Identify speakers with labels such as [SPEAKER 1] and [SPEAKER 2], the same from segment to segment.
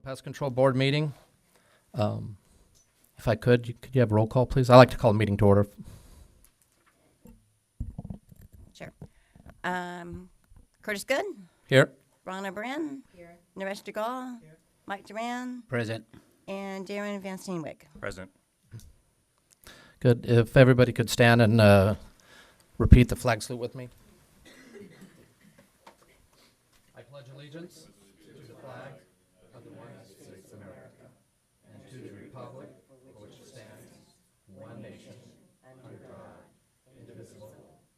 [SPEAKER 1] Pest Control Board meeting. If I could you have roll call, please? I like to call a meeting to order.
[SPEAKER 2] Sure. Curtis Good,
[SPEAKER 1] Here.
[SPEAKER 2] Ronna Brand, here. Naresh Dagall, here. Mike Duran,
[SPEAKER 3] Present.
[SPEAKER 2] and Darren Van Steenwyk.
[SPEAKER 4] Present.
[SPEAKER 1] Good. If everybody could stand and repeat the flag salute with me. I pledge allegiance to the flag of the United States of America and to the republic for which it stands, one nation, under God, indivisible,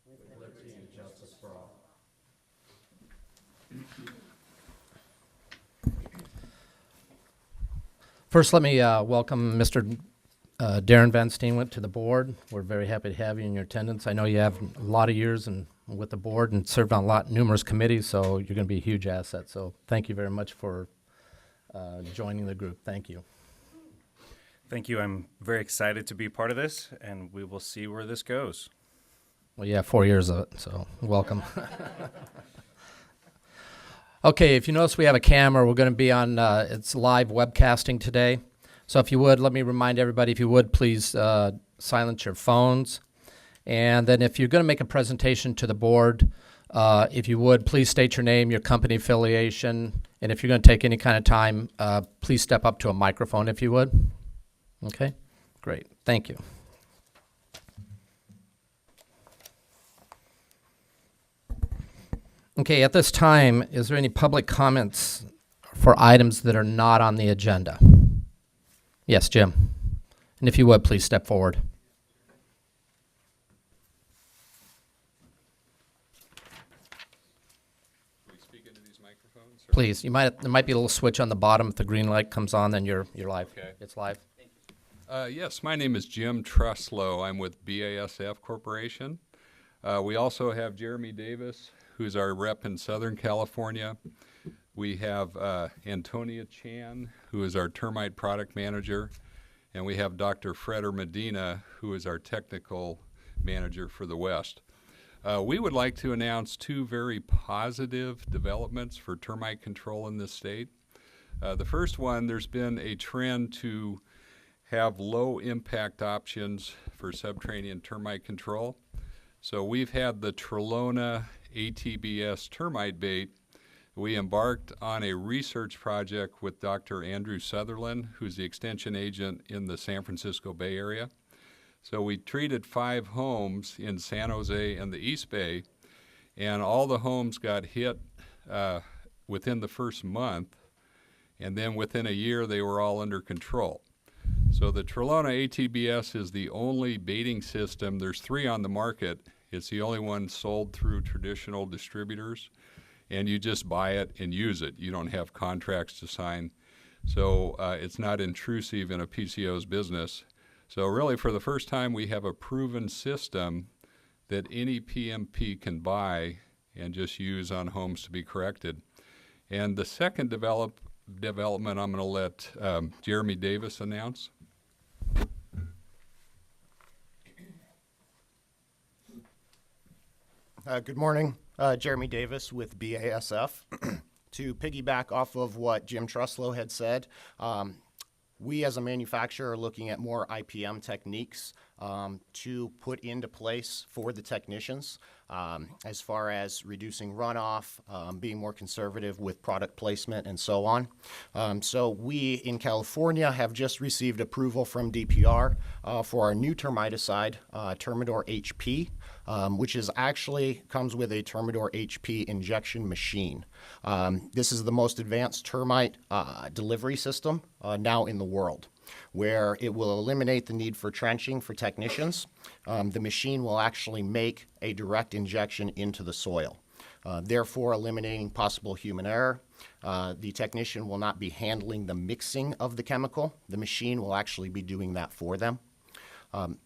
[SPEAKER 1] with liberty and justice for all. First, let me welcome Mr. Darren Van Steenwyk to the board. We're very happy to have you in your attendance. I know you have a lot of years with the board and served on numerous committees, so you're going to be a huge asset. So thank you very much for joining the group. Thank you.
[SPEAKER 4] Thank you. I'm very excited to be part of this, and we will see where this goes.
[SPEAKER 1] Well, yeah, 4 years of it, so welcome. Okay, if you notice we have a camera, we're going to be on, it's live webcasting today. So if you would, let me remind everybody, if you would, please silence your phones. And then if you're going to make a presentation to the board, if you would, please state your name, your company affiliation, and if you're going to take any kind of time, please step up to a microphone if you would. Okay, great. Thank you. Okay, at this time, is there any public comments for items that are not on the agenda? Yes, Jim. And if you would, please step forward.
[SPEAKER 5] Please speak into these microphones.
[SPEAKER 1] Please, there might be a little switch on the bottom. If the green light comes on, then you're live.
[SPEAKER 5] Okay.
[SPEAKER 1] It's live.
[SPEAKER 5] Yes, my name is Jim Truslow. I'm with BASF Corporation. We also have Jeremy Davis, who's our rep in Southern California. We have Antonia Chan, who is our termite product manager. And we have Dr. Freder Medina, who is our technical manager for the West. We would like to announce two very positive developments for termite control in this state. The first one, there's been a trend to have low impact options for subterranean termite control. So we've had the Trelona ATBS termite bait. We embarked on a research project with Dr. Andrew Sutherland, who's the extension agent in the San Francisco Bay Area. So we treated 5 homes in San Jose and the East Bay, and all the homes got hit within the first month, and then within a year they were all under control. So the Trelona ATBS is the only baiting system. There's 3 on the market. It's the only one sold through traditional distributors, and you just buy it and use it. You don't have contracts to sign. So it's not intrusive in a PCO's business. So really, for the first time, we have a proven system that any PMP can buy and just use on homes to be corrected. And the second development I'm going to let Jeremy Davis announce.
[SPEAKER 6] Good morning. Jeremy Davis with BASF. To piggyback off of what Jim Truslow had said, we as a manufacturer are looking at more IPM techniques to put into place for the technicians as far as reducing runoff, being more conservative with product placement, and so on. So we in California have just received approval from DPR for our new termiticide, Termidor HP, which is actually comes with a Termidor HP injection machine. This is the most advanced termite delivery system now in the world, where it will eliminate the need for trenching for technicians. The machine will actually make a direct injection into the soil, therefore eliminating possible human error. The technician will not be handling the mixing of the chemical. The machine will actually be doing that for them.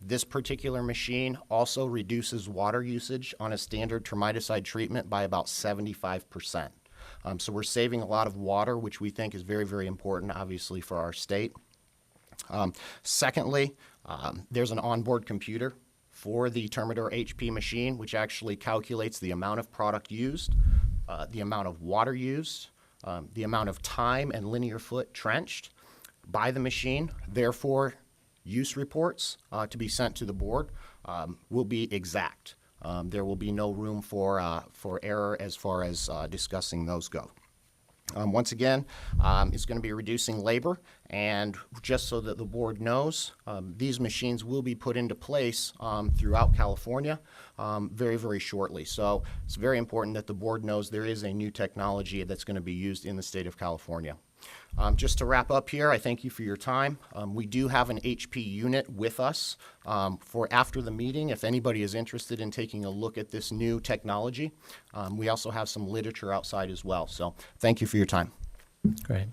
[SPEAKER 6] This particular machine also reduces water usage on a standard termiticide treatment by about 75%. So we're saving a lot of water, which we think is very, very important, obviously, for our state. Secondly, there's an onboard computer for the Termidor HP machine, which actually calculates the amount of product used, the amount of water used, the amount of time and linear foot trenched by the machine. Therefore, use reports to be sent to the board will be exact. There will be no room for error as far as discussing those go. Once again, it's going to be reducing labor, and just so that the board knows, these machines will be put into place throughout California very, very shortly. So it's very important that the board knows there is a new technology that's going to be used in the state of California. Just to wrap up here, I thank you for your time. We do have an HP unit with us for after the meeting. If anybody is interested in taking a look at this new technology, we also have some literature outside as well. So thank you for your time.
[SPEAKER 1] Great.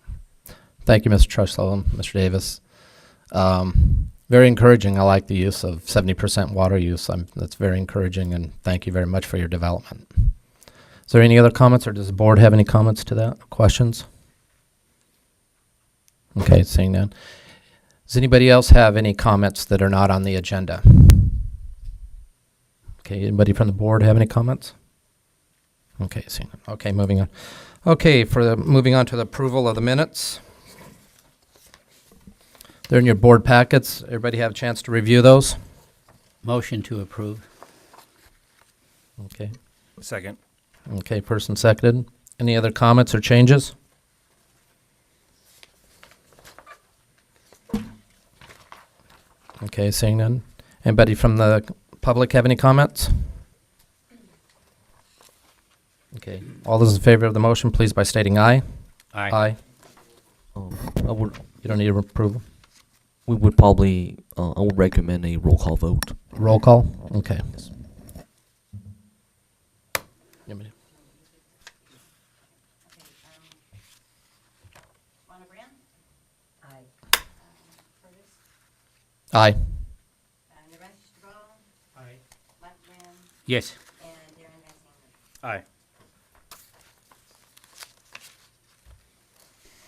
[SPEAKER 1] Thank you, Mr. Truslow and Mr. Davis. Very encouraging. I like the use of 70% water use. That's very encouraging, and thank you very much for your development. Is there any other comments, or does the board have any comments to that? Questions? Okay, seeing none. Does anybody else have any comments that are not on the agenda? Okay, anybody from the board have any comments? Okay, seeing none. Okay, moving on. Okay, moving on to the approval of the minutes. They're in your board packets. Everybody have a chance to review those?
[SPEAKER 3] Motion to approve.
[SPEAKER 1] Okay.
[SPEAKER 4] Second.
[SPEAKER 1] Okay, first and seconded. Any other comments or changes? Okay, seeing none. Anybody from the public have any comments? Okay. All those in favor of the motion, please by stating aye. Aye.
[SPEAKER 7] I would,
[SPEAKER 1] You don't need approval.
[SPEAKER 7] we would probably, I would recommend a roll call vote.
[SPEAKER 1] Roll call? Okay.
[SPEAKER 2] Wanda Brand? Aye. Curtis?
[SPEAKER 1] Aye.
[SPEAKER 2] Naresh Duvall?
[SPEAKER 3] Aye.
[SPEAKER 2] Mike Brand?
[SPEAKER 3] Yes.
[SPEAKER 2] And Darren Van Sanders.
[SPEAKER 4] Aye.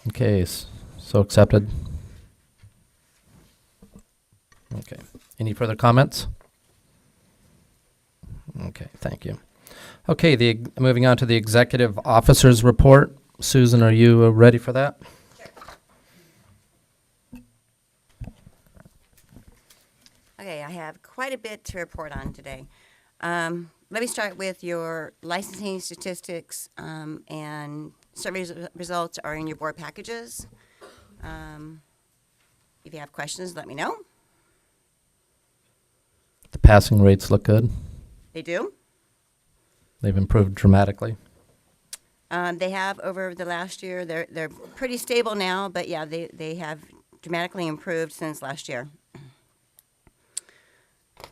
[SPEAKER 1] Okay, so accepted. Okay. Any further comments? Okay, thank you. Okay, moving on to the executive officers report. Susan, are you ready for that?
[SPEAKER 2] Okay, I have quite a bit to report on today. Let me start with your licensing statistics, and survey results are in your board packages. If you have questions, let me know.
[SPEAKER 1] The passing rates look good.
[SPEAKER 2] They do.
[SPEAKER 1] They've improved dramatically.
[SPEAKER 2] They have over the last year. They're pretty stable now, but yeah, they have dramatically improved since last year.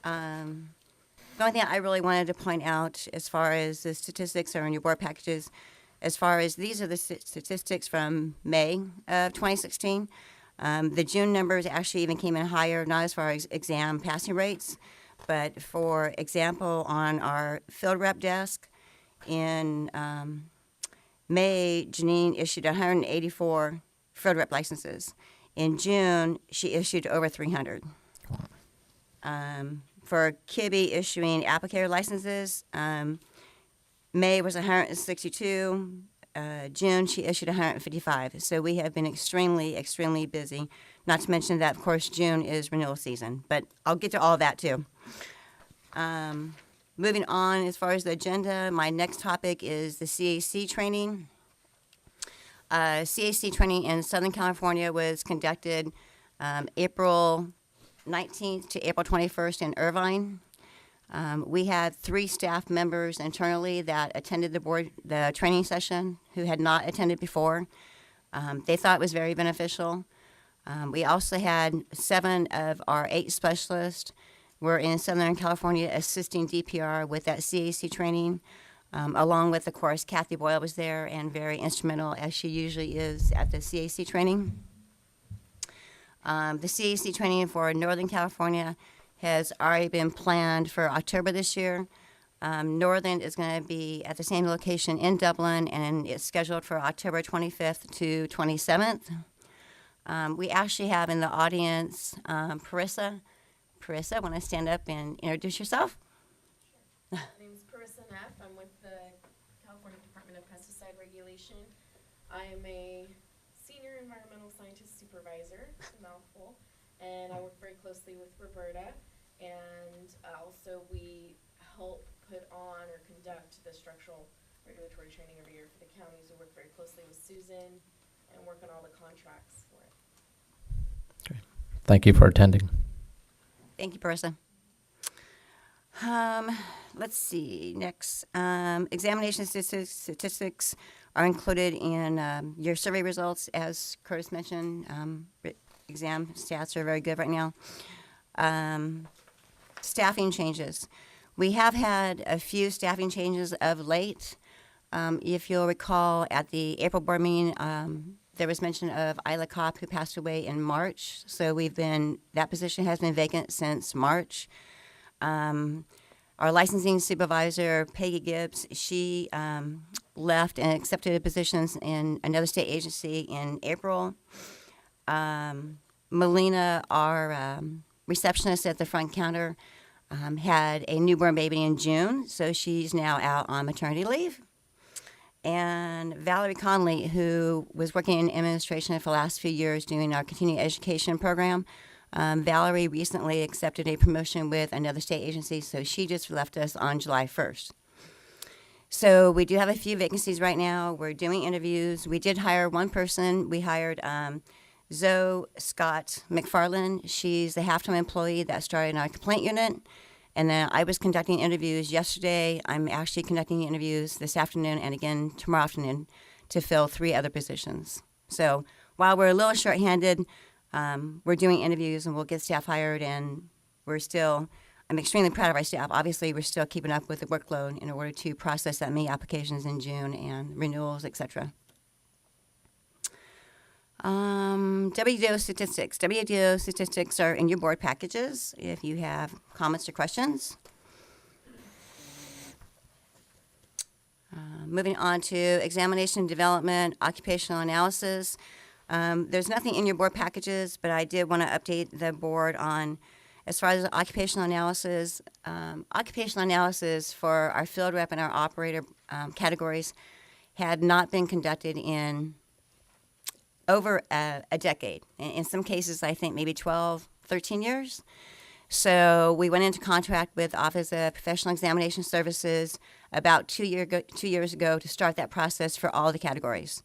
[SPEAKER 2] The only thing I really wanted to point out as far as the statistics are in your board packages, as far as these are the statistics from May of 2016. The June numbers actually even came in higher, not as far as exam passing rates, but for example, on our field rep desk in May, Janine issued 184 field rep licenses. In June, she issued over 300. For Kibbe issuing applicator licenses, May was 162. June, she issued 155. So we have been extremely, extremely busy. Not to mention that, of course, June is renewal season. But I'll get to all of that, too. Moving on, as far as the agenda, my next topic is the CAC training. CAC training in Southern California was conducted April 19th to April 21st in Irvine. We had 3 staff members internally that attended the training session who had not attended before. They thought it was very beneficial. We also had 7 of our 8 specialists were in Southern California assisting DPR with that CAC training, along with, of course, Kathy Boyle was there and very instrumental, as she usually is at the CAC training. The CAC training for Northern California has already been planned for October this year. Northern is going to be at the same location in Dublin, and it's scheduled for October 25th to 27th. We actually have in the audience Parissa. Parissa, want to stand up and introduce yourself?
[SPEAKER 8] My name is Parissa Neff. I'm with the California Department of Pesticide Regulation. I am a senior environmental scientist supervisor, it's a mouthful, and I work very closely with Roberta. And also we help put on or conduct the structural regulatory training every year for the counties. We work very closely with Susan and work on all the contracts for it.
[SPEAKER 1] Thank you for attending.
[SPEAKER 2] Thank you, Parissa. Let's see, next. Examination statistics are included in your survey results. As Curtis mentioned, exam stats are very good right now. Staffing changes. We have had a few staffing changes of late. If you'll recall, at the April board meeting, there was mention of Isla Kopp, who passed away in March. So that position has been vacant since March. Our licensing supervisor, Peggy Gibbs, she left and accepted positions in another state agency in April. Melina, our receptionist at the front counter, had a newborn baby in June, so she's now out on maternity leave. And Valerie Conley, who was working in administration for the last few years doing our continuing education program, Valerie recently accepted a promotion with another state agency, so she just left us on July 1st. So we do have a few vacancies right now. We're doing interviews. We did hire one person. We hired Zoe Scott McFarland. She's the half-time employee that started in our complaint unit. And then I was conducting interviews yesterday. I'm actually conducting interviews this afternoon and again tomorrow afternoon to fill 3 other positions. So while we're a little shorthanded, we're doing interviews and we'll get staff hired, and I'm extremely proud of our staff. Obviously, we're still keeping up with the workload in order to process that many applications in June and renewals, et cetera. WDO statistics. WDO statistics are in your board packages if you have comments or questions. Moving on to examination, development, occupational analysis. There's nothing in your board packages, but I did want to update the board on, as far as occupational analysis for our field rep and our operator categories had not been conducted in over a decade. In some cases, I think maybe 12, 13 years. So we went into contract with Office of Professional Examination Services about 2 years ago to start that process for all the categories.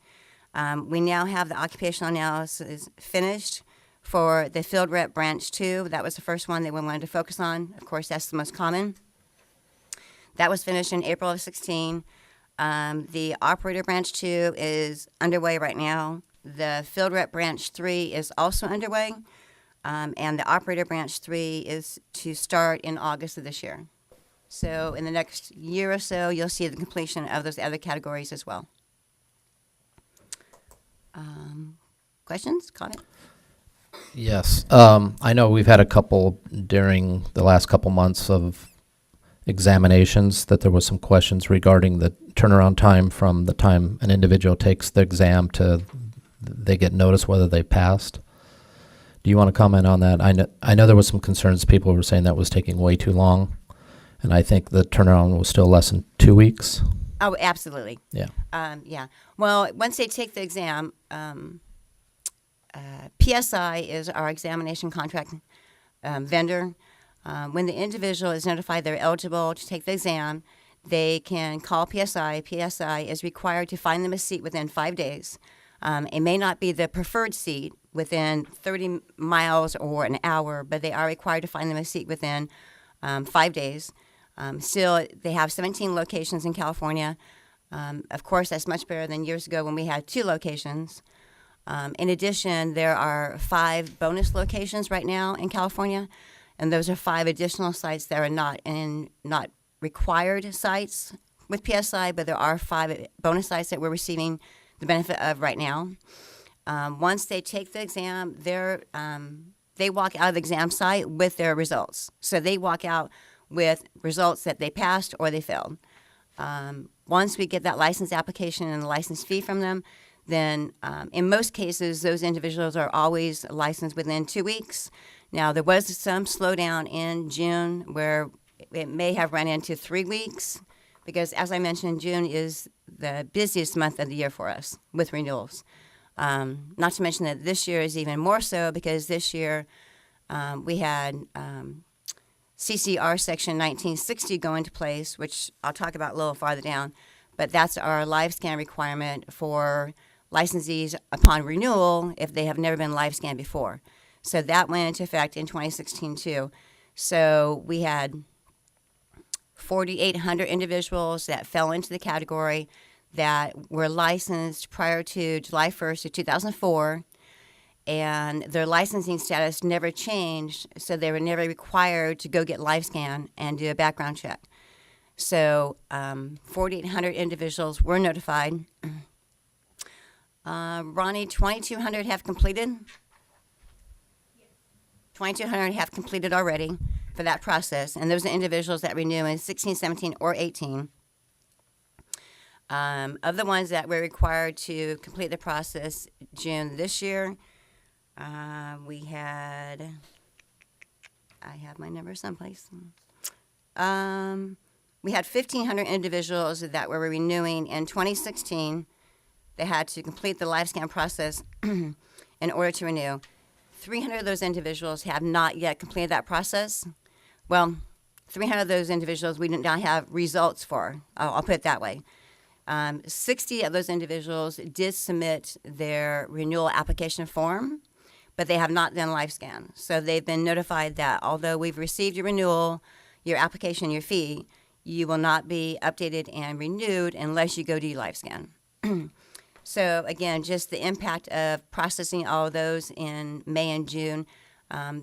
[SPEAKER 2] We now have the occupational analysis finished for the field rep branch 2. That was the first one that we wanted to focus on. Of course, that's the most common. That was finished in April of 16. The operator branch 2 is underway right now. The field rep branch 3 is also underway. And the operator branch 3 is to start in August of this year. So in the next year or so, you'll see the completion of those other categories as well. Questions, comments?
[SPEAKER 1] Yes. I know we've had a couple during the last couple months of examinations that there was some questions regarding the turnaround time from the time an individual takes the exam to they get notice whether they passed. Do you want to comment on that? I know there was some concerns. People were saying that was taking way too long, and I think the turnaround was still less than 2 weeks.
[SPEAKER 2] Oh, absolutely.
[SPEAKER 1] Yeah.
[SPEAKER 2] Yeah. Well, once they take the exam, PSI is our examination contract vendor. When the individual is notified they're eligible to take the exam, they can call PSI. PSI is required to find them a seat within 5 days. It may not be the preferred seat within 30 miles or an hour, but they are required to find them a seat within 5 days. Still, they have 17 locations in California. Of course, that's much better than years ago when we had 2 locations. In addition, there are 5 bonus locations right now in California, and those are 5 additional sites that are not required sites with PSI, but there are 5 bonus sites that we're receiving the benefit of right now. Once they take the exam, they walk out of the exam site with their results. So they walk out with results that they passed or they failed. Once we get that license application and the license fee from them, then in most cases, those individuals are always licensed within 2 weeks. Now, there was some slowdown in June where it may have run into 3 weeks, because as I mentioned, June is the busiest month of the year for us with renewals. Not to mention that this year is even more so because this year we had CCR Section 1960 go into place, which I'll talk about a little farther down, but that's our live scan requirement for licensees upon renewal if they have never been live scanned before. So that went into effect in 2016 too. So we had 4,800 individuals that fell into the category that were licensed prior to July 1st of 2004, and their licensing status never changed, so they were never required to go get live scan and do a background check. So 4,800 individuals were notified. Ronnie, 2,200 have completed? 2,200 have completed already for that process, and those are individuals that renew in 16, 17, or 18. Of the ones that were required to complete the process June this year, we had, I have my number someplace. We had 1,500 individuals that were renewing in 2016. They had to complete the live scan process in order to renew. 300 of those individuals have not yet completed that process. Well, 300 of those individuals we did not have results for. I'll put it that way. 60 of those individuals did submit their renewal application form, but they have not done live scan. So they've been notified that although we've received your renewal, your application, your fee, you will not be updated and renewed unless you go do live scan. So again, just the impact of processing all of those in May and June.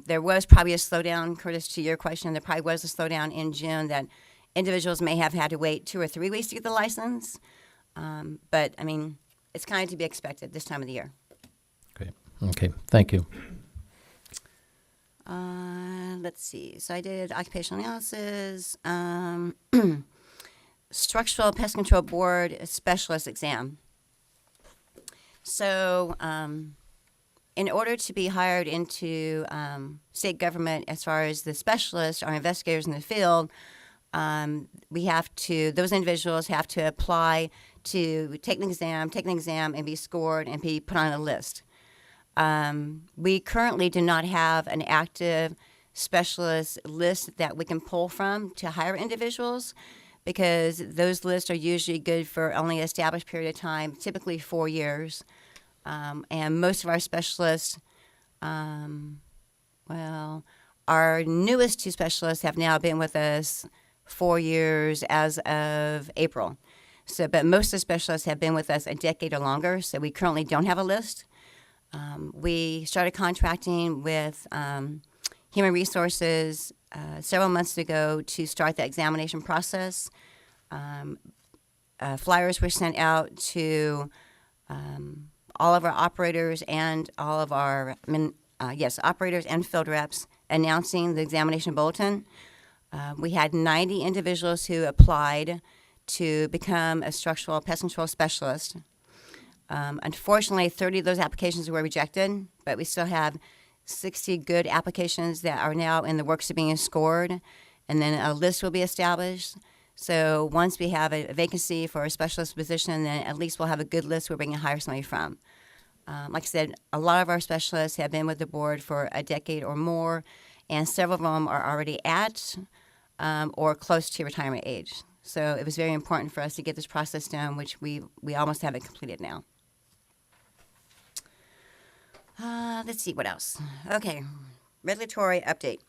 [SPEAKER 2] There was probably a slowdown, Curtis, to your question. There probably was a slowdown in June that individuals may have had to wait 2 or 3 weeks to get the license. But, I mean, it's kind of to be expected this time of the year.
[SPEAKER 1] Great. Okay, thank you.
[SPEAKER 2] Let's see. So I did occupational analysis, structural pest control board specialist exam. So in order to be hired into state government as far as the specialists or investigators in the field, those individuals have to apply to take an exam and be scored and be put on a list. We currently do not have an active specialist list that we can pull from to hire individuals because those lists are usually good for only an established period of time, typically 4 years. And most of our specialists, our newest 2 specialists have now been with us 4 years as of April. So, but most of the specialists have been with us a decade or longer, so we currently don't have a list. We started contracting with Human Resources several months ago to start the examination process. Flyers were sent out to all of our operators and all of our operators and field reps announcing the examination bulletin. We had 90 individuals who applied to become a structural pest control specialist. Unfortunately, 30 of those applications were rejected, but we still have 60 good applications that are now in the works of being scored, and then a list will be established. So once we have a vacancy for a specialist position, then at least we'll have a good list where we can hire somebody from. Like I said, a lot of our specialists have been with the board for a decade or more, and several of them are already at or close to retirement age. So it was very important for us to get this process done, which we almost have it completed now. Let's see, what else? Okay, regulatory update.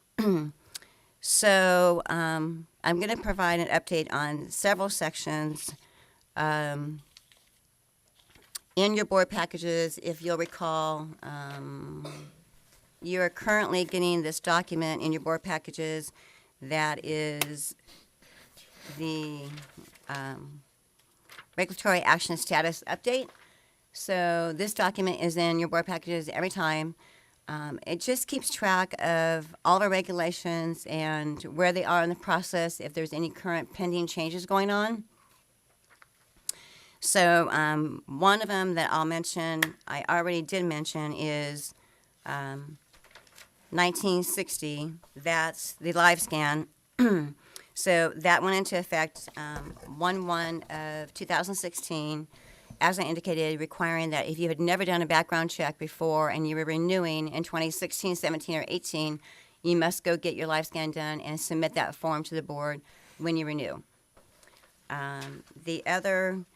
[SPEAKER 2] So I'm going to provide an update on several sections. In your board packages, if you'll recall, you are currently getting this document in your board packages that is the regulatory action status update. So this document is in your board packages every time. It just keeps track of all of our regulations and where they are in the process, if there's any current pending changes going on. So one of them that I'll mention, I already did mention, is 1960. That's the live scan. So that went into effect 1/1 of 2016, as I indicated, requiring that if you had never done a background check before and you were renewing in 2016, 17, or 18, you must go get your live scan done and submit that form to the board when you renew. The other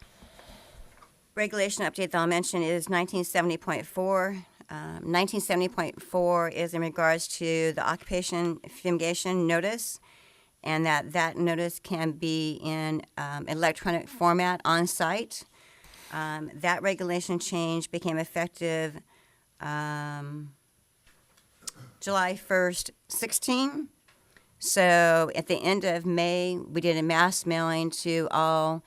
[SPEAKER 2] regulation update that I'll mention is 1970.4. 1970.4 is in regards to the occupation fumigation notice, and that notice can be in electronic format on site. That regulation change became effective July 1st, 16. So at the end of May, we did a mass mailing to all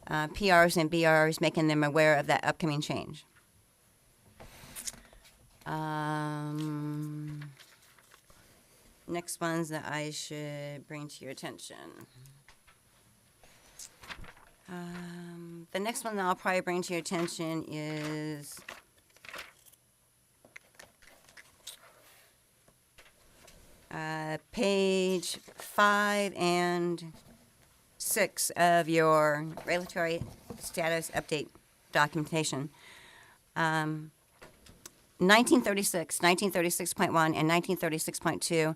[SPEAKER 2] PRs and BRs, making them aware of that upcoming change. Next ones that I should bring to your attention. The next one that I'll probably bring to your attention is page 5 and 6 of your regulatory status update documentation. 1936, 1936.1, and 1936.2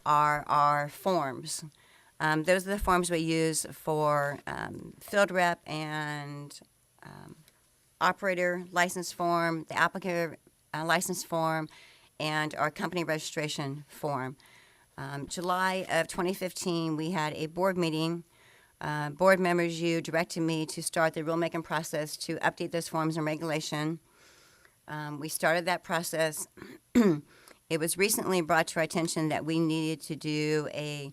[SPEAKER 2] are our forms. Those are the forms we use for field rep and operator license form, the applicant license form, and our company registration form. July of 2015, we had a board meeting. Board members, you directed me to start the rulemaking process to update those forms and regulation. We started that process. It was recently brought to our attention that we needed to do a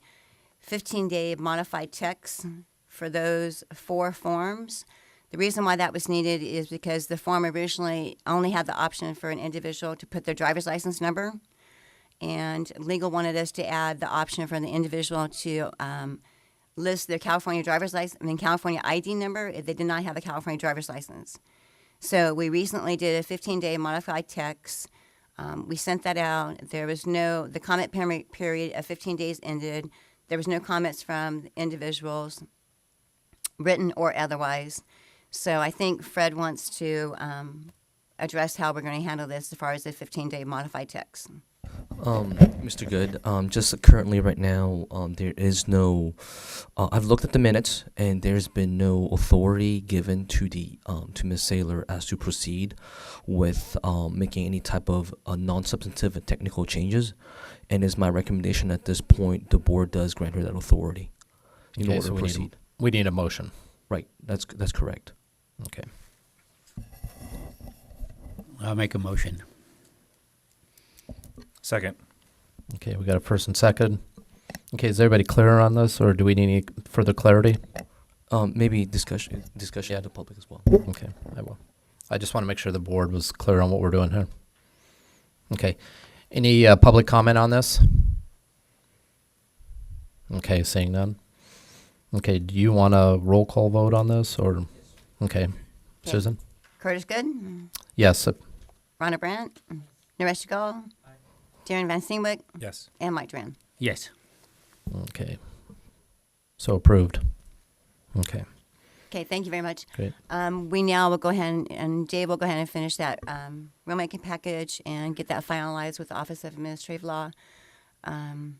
[SPEAKER 2] 15-day modified text for those 4 forms. The reason why that was needed is because the form originally only had the option for an individual to put their driver's license number, and legal wanted us to add the option for the individual to list their California driver's license, California ID number if they did not have a California driver's license. So we recently did a 15-day modified text. We sent that out. There was the comment period of 15 days ended. There was no comments from individuals, written or otherwise. So I think Fred wants to address how we're going to handle this as far as the 15-day modified text.
[SPEAKER 7] Mr. Good, just currently right now, there is no, I've looked at the minutes and there's been no authority given to to Ms. Saylor as to proceed with making any type of non-substantive and technical changes. And it's my recommendation at this point, the board does grant her that authority in
[SPEAKER 1] Okay,
[SPEAKER 7] order
[SPEAKER 1] so
[SPEAKER 7] to proceed.
[SPEAKER 1] we need a motion.
[SPEAKER 7] Right, that's correct.
[SPEAKER 1] Okay.
[SPEAKER 3] I'll make a motion.
[SPEAKER 4] Second.
[SPEAKER 1] Okay, we got a first and second. Okay, is everybody clear on this, or do we need any further clarity?
[SPEAKER 7] Maybe discussion to the public as well.
[SPEAKER 1] Okay, I will. I just want to make sure the board was clear on what we're doing here. Okay, any public comment on this? Okay, seeing none. Okay, do you want a roll call vote on this, or? Okay, Susan?
[SPEAKER 2] Curtis Good,
[SPEAKER 1] Yes.
[SPEAKER 2] Rhonda Brandt, Naresh Gall, Darren Van Steenwyk,
[SPEAKER 4] Yes.
[SPEAKER 2] and Mike Duran.
[SPEAKER 3] Yes.
[SPEAKER 1] Okay. So approved. Okay,
[SPEAKER 2] Okay, thank you very much.
[SPEAKER 1] great.
[SPEAKER 2] We now will go ahead and Dave will go ahead and finish that rulemaking package and get that finalized with the Office of Administrative Law. It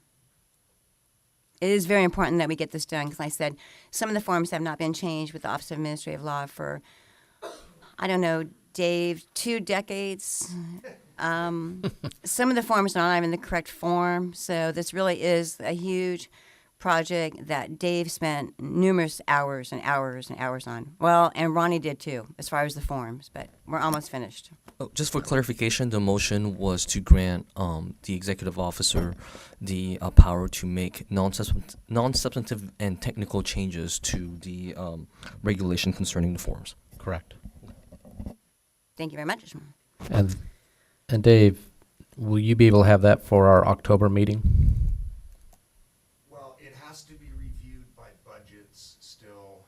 [SPEAKER 2] is very important that we get this done because like I said, some of the forms have not been changed with the Office of Administrative Law for, I don't know, Dave, 2 decades. Some of the forms are not even the correct form, so this really is a huge project that Dave spent numerous hours and hours and hours on. Well, and Ronnie did too, as far as the forms, but we're almost finished.
[SPEAKER 7] Oh, just for clarification, the motion was to grant the executive officer the power to make non-substantive and technical changes to the regulation concerning the forms.
[SPEAKER 1] Correct.
[SPEAKER 2] Thank you very much.
[SPEAKER 1] And Dave, will you be able to have that for our October meeting?
[SPEAKER 6] Well, it has to be reviewed by budgets still,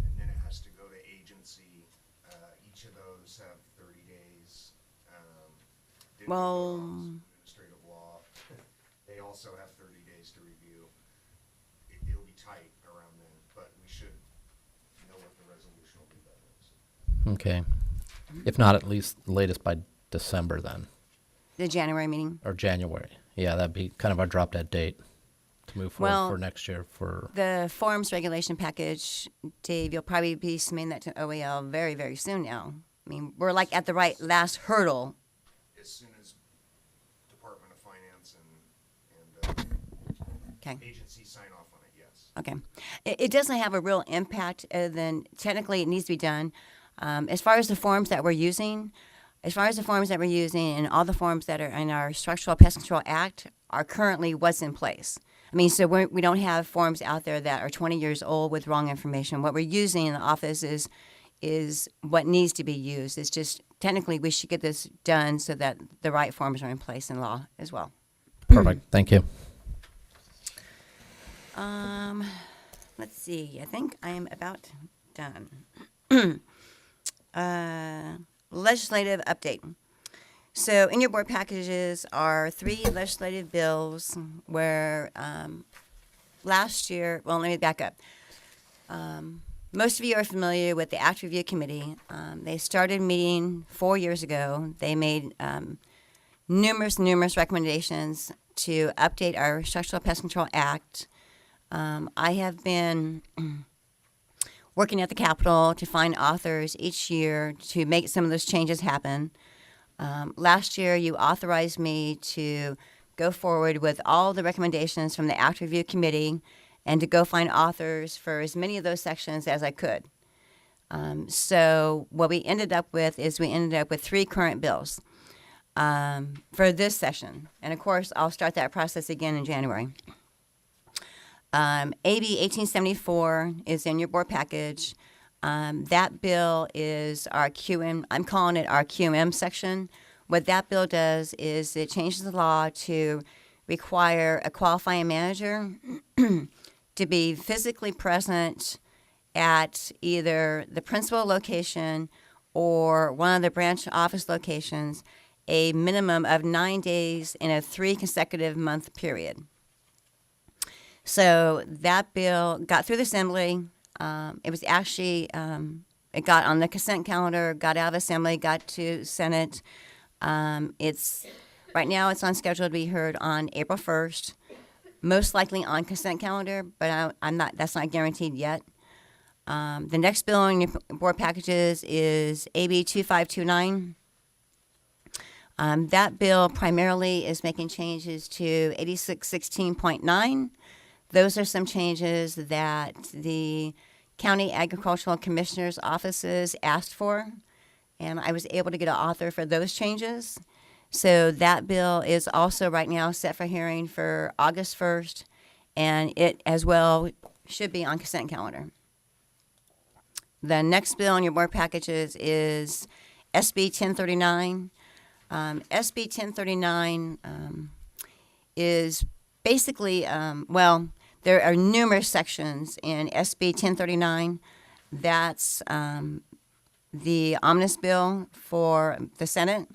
[SPEAKER 6] and then it has to go to agency. Each of those have 30 days. Deputy
[SPEAKER 2] Well-
[SPEAKER 6] laws, administrative law, they also have 30 days to review. It'll
[SPEAKER 9] tight around then, but we should know what the resolution will be by then. So.
[SPEAKER 1] Okay. If not, at least the latest by December then,
[SPEAKER 2] The January meeting.
[SPEAKER 1] or January. Yeah, that'd be kind of our drop dead date to move forward
[SPEAKER 2] Well,
[SPEAKER 1] for next year for,
[SPEAKER 2] The forms regulation package, Dave, you'll probably be submitting that to OEL very, very soon now. I mean, we're like at the right last hurdle.
[SPEAKER 9] As soon as Department of Finance and
[SPEAKER 2] Okay.
[SPEAKER 9] agencies sign off on it, yes.
[SPEAKER 2] Okay. It doesn't have a real impact other than technically it needs to be done. As far as the forms that we're using, and all the forms that are in our Structural Pest Control Act are currently what's in place. I mean, so we don't have forms out there that are 20 years old with wrong information. What we're using in the office is what needs to be used. It's just technically we should get this done so that the right forms are in place in law as well.
[SPEAKER 1] perfect, thank you.
[SPEAKER 2] Let's see. I think I am about done. Legislative update. So in your board packages are 3 legislative bills where last year, well, let me back up. Most of you are familiar with the Act Review Committee. They started meeting 4 years ago. They made numerous recommendations to update our Structural Pest Control Act. I have been working at the Capitol to find authors each year to make some of those changes happen. Last year, you authorized me to go forward with all the recommendations from the Act Review Committee and to go find authors for as many of those sections as I could. So what we ended up with is 3 current bills for this session. And of course, I'll start that process again in January. AB 1874 is in your board package. That bill is our QM, I'm calling it our QM section. What that bill does is it changes the law to require a qualifying manager to be physically present at either the principal location or one of the branch office locations a minimum of 9 days in a 3 consecutive month period. So that bill got through the Assembly. It was actually, it got on the consent calendar, got out of Assembly, got to Senate. Right now it's on schedule to be heard on April 1st, most likely on consent calendar, but that's not guaranteed yet. The next bill on your board packages is AB 2529. That bill primarily is making changes to 8616.9. Those are some changes that the county agricultural commissioner's offices asked for, and I was able to get an author for those changes. So that bill is also right now set for hearing for August 1st, and it as well should be on consent calendar. The next bill on your board packages is SB 1039. SB 1039 is basically, there are numerous sections in SB 1039. That's the omnibus bill for the Senate.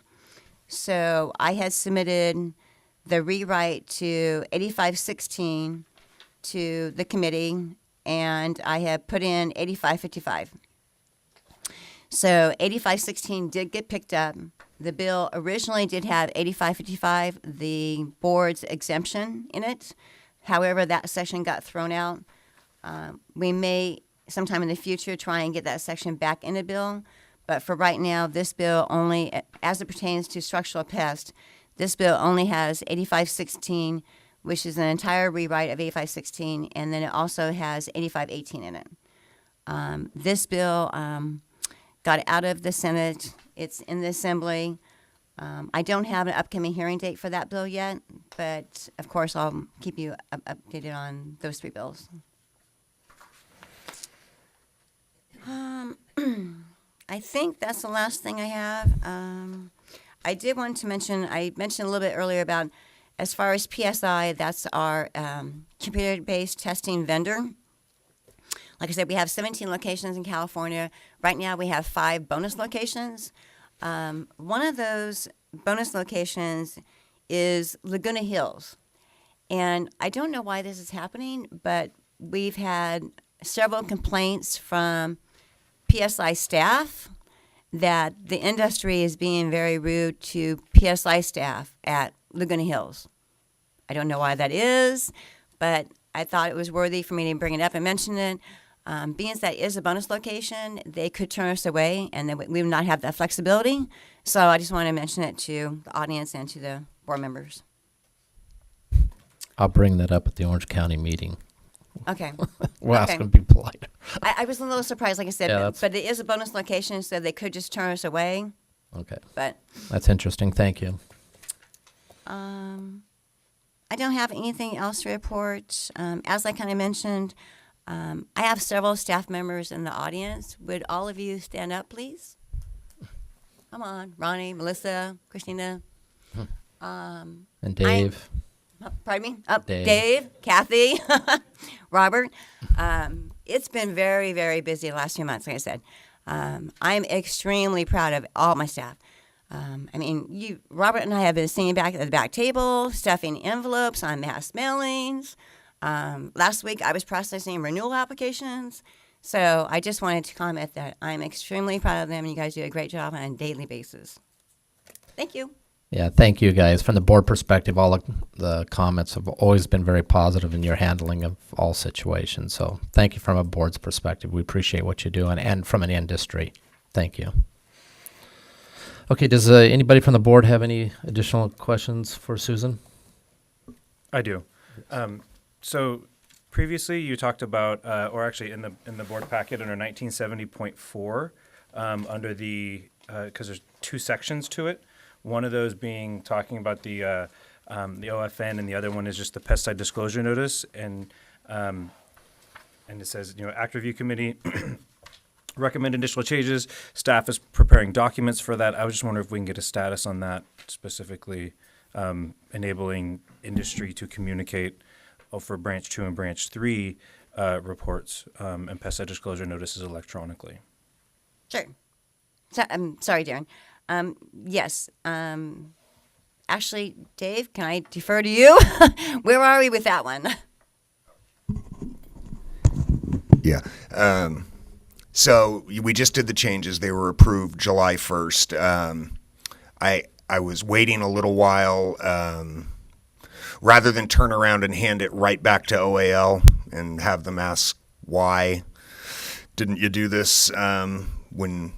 [SPEAKER 2] So I had submitted the rewrite to 8516 to the committee, and I have put in 8555. So 8516 did get picked up. The bill originally did have 8555, the board's exemption in it. However, that section got thrown out. We may sometime in the future try and get that section back in the bill. But for right now, this bill only, as it pertains to structural pest, this bill only has 8516, which is an entire rewrite of 8516, and then it also has 8518 in it. This bill got out of the Senate. It's in the Assembly. I don't have an upcoming hearing date for that bill yet, but of course I'll keep you updated on those 3 bills. I think that's the last thing I have. I did want to mention, I mentioned a little bit earlier about as far as PSI, that's our computer-based testing vendor. Like I said, we have 17 locations in California. Right now we have 5 bonus locations. One of those bonus locations is Laguna Hills. And I don't know why this is happening, but we've had several complaints from PSI staff that the industry is being very rude to PSI staff at Laguna Hills. I don't know why that is, but I thought it was worthy for me to bring it up and mention it. Being that is a bonus location, they could turn us away, and then we would not have that flexibility. So I just want to mention it to the audience and to the board members.
[SPEAKER 1] I'll bring that up at the Orange County meeting.
[SPEAKER 2] Okay.
[SPEAKER 1] We'll ask
[SPEAKER 2] Okay.
[SPEAKER 1] them to be polite.
[SPEAKER 2] I was a little surprised, like I said,
[SPEAKER 1] Yeah,
[SPEAKER 2] but,
[SPEAKER 1] that's-
[SPEAKER 2] but it is a bonus location, so they could just turn us away.
[SPEAKER 1] Okay,
[SPEAKER 2] But
[SPEAKER 1] that's interesting. Thank you.
[SPEAKER 2] I don't have anything else to report. As I kind of mentioned, I have several staff members in the audience. Would all of you stand up, please? Come on, Ronnie, Melissa, Christina.
[SPEAKER 1] And Dave.
[SPEAKER 2] Pardon me? Oh,
[SPEAKER 1] Dave.
[SPEAKER 2] Dave, Kathy, Robert. It's been very, very busy the last few months, like I said. I'm extremely proud of all my staff. I mean, Robert and I have been sitting back at the back table, stuffing envelopes on mass mailings. Last week, I was processing renewal applications. So I just wanted to comment that I'm extremely proud of them, and you guys do a great job on a daily basis. Thank you.
[SPEAKER 1] Yeah, thank you guys. From the board perspective, all of the comments have always been very positive in your handling of all situations. So thank you from a board's perspective. We appreciate what you do, and from an industry. Thank you. Okay, does anybody from the board have any additional questions for Susan?
[SPEAKER 4] I do. So previously you talked about, or actually in the board packet under 1970.4, under the, because there's two sections to it. One of those being talking about the OFN, and the other one is just the pesticide disclosure notice. And it says, Act Review Committee recommend additional changes. Staff is preparing documents for that. I was just wondering if we can get a status on that, specifically enabling industry to communicate for Branch 2 and Branch 3 reports and pesticide disclosure notices electronically.
[SPEAKER 2] Sure. So, sorry, Darren. Yes. Actually, Dave, can I defer to you? Where are we with that one?
[SPEAKER 9] Yeah. So we just did the changes. They were approved July 1st. I was waiting a little while. Rather than turn around and hand it right back to OAL and have them ask, why didn't you do this when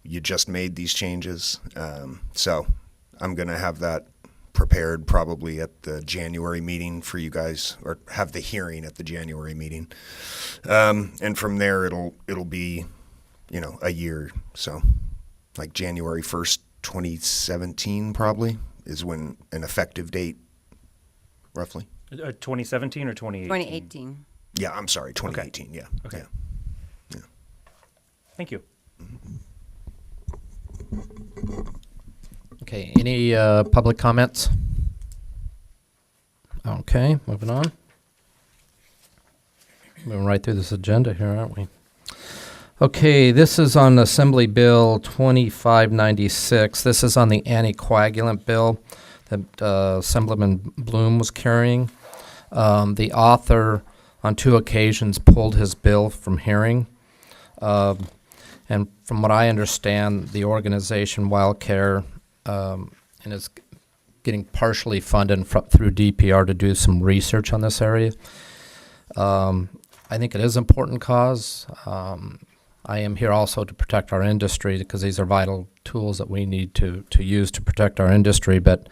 [SPEAKER 9] you just made these changes? So I'm going to have that prepared probably at the January meeting for you guys, or have the hearing at the January meeting. And from there, it'll be, a year. So like January 1st, 2017 probably is when an effective date, roughly.
[SPEAKER 4] 2017 or 2018?
[SPEAKER 2] 2018.
[SPEAKER 9] Yeah, I'm sorry, 2018. Yeah.
[SPEAKER 4] Okay.
[SPEAKER 9] Yeah.
[SPEAKER 4] Thank you.
[SPEAKER 1] Okay, any public comments? Okay, moving on. Moving right through this agenda here, aren't we? Okay, this is on Assembly Bill 2596. This is on the anticoagulant bill that Assemblyman Bloom was carrying. The author, on 2 occasions, pulled his bill from hearing. And from what I understand, the organization WildCare and is getting partially funded through DPR to do some research on this area. I think it is an important cause. I am here also to protect our industry because these are vital tools that we need to use to protect our industry, but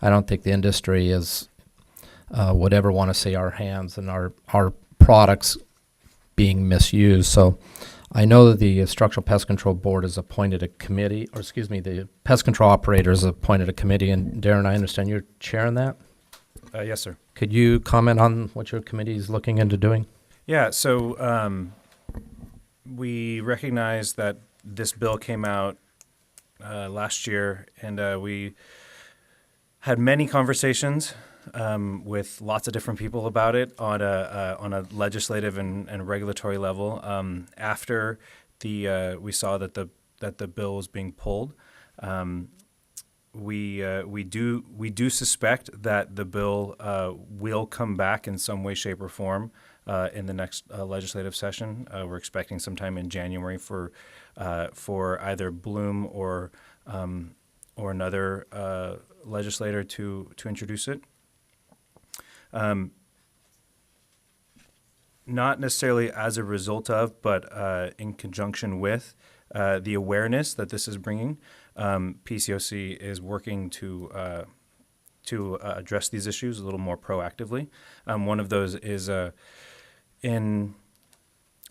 [SPEAKER 1] I don't think the industry would ever want to see our hands and our products being misused. So I know that the Structural Pest Control Board has appointed a committee, or excuse me, the Pest Control Operators appointed a committee, and Darren, I understand you're chairing that?
[SPEAKER 4] Yes, sir.
[SPEAKER 1] Could you comment on what your committee is looking into doing?
[SPEAKER 4] Yeah, so we recognize that this bill came out last year, and we had many conversations with lots of different people about it on a legislative and regulatory level. After we saw that the bill was being pulled, we do suspect that the bill will come back in some way, shape, or form in the next legislative session. We're expecting sometime in January for either Bloom or another legislator to introduce it. Not necessarily as a result of, but in conjunction with the awareness that this is bringing, PCOC is working to address these issues a little more proactively. One of those is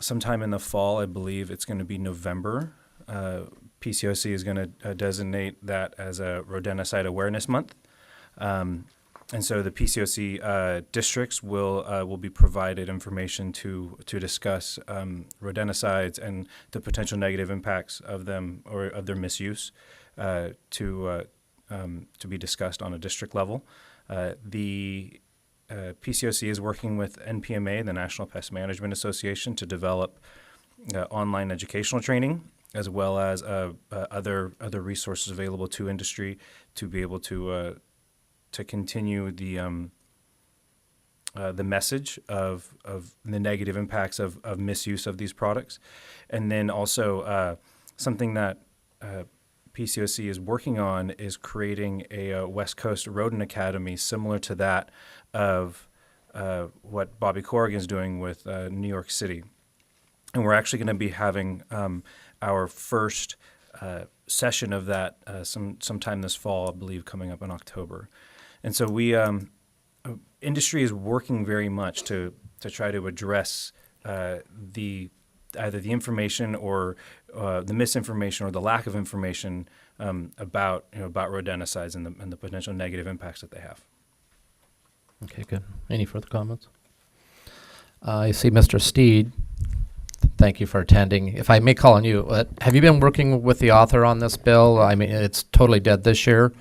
[SPEAKER 4] sometime in the fall, I believe it's going to be November. PCOC is going to designate that as a rodenticide awareness month. And so the PCOC districts will be provided information to discuss rodenticides and the potential negative impacts of them or of their misuse to be discussed on a district level. The PCOC is working with NPMA, the National Pest Management Association, to develop online educational training, as well as other resources available to industry to be able to continue the message of the negative impacts of misuse of these products. And then also something that PCOC is working on is creating a West Coast Rodent Academy similar to that of what Bobby Corrigan is doing with New York City. And we're actually going to be having our first session of that sometime this fall, I believe, coming up in October. And so industry is working very much to try to address either the information or the misinformation or the lack of information about rodenticides and the potential negative impacts that they have.
[SPEAKER 1] Okay, good. Any further comments? I see Mr. Steed. Thank you for attending. If I may call on you, have you been working with the author on this bill? I mean, it's totally dead this year.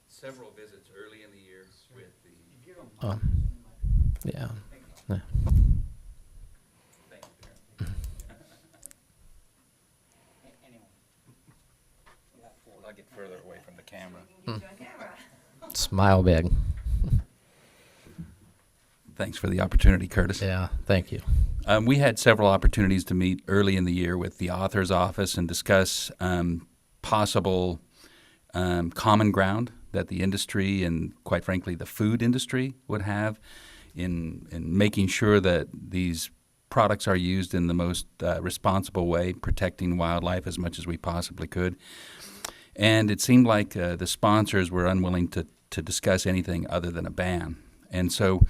[SPEAKER 3] Several visits early in the year with the.
[SPEAKER 1] Yeah.
[SPEAKER 3] I'll get further away from the camera.
[SPEAKER 1] Smile big.
[SPEAKER 3] Thanks for the opportunity, Curtis.
[SPEAKER 1] Yeah, thank you.
[SPEAKER 3] We had several opportunities to meet early in the year with the author's office and discuss possible common ground that the industry and, quite frankly, the food industry would have in making sure that these products are used in the most responsible way, protecting wildlife as much as we possibly could. And it seemed like the sponsors were unwilling to discuss anything other than a ban. And so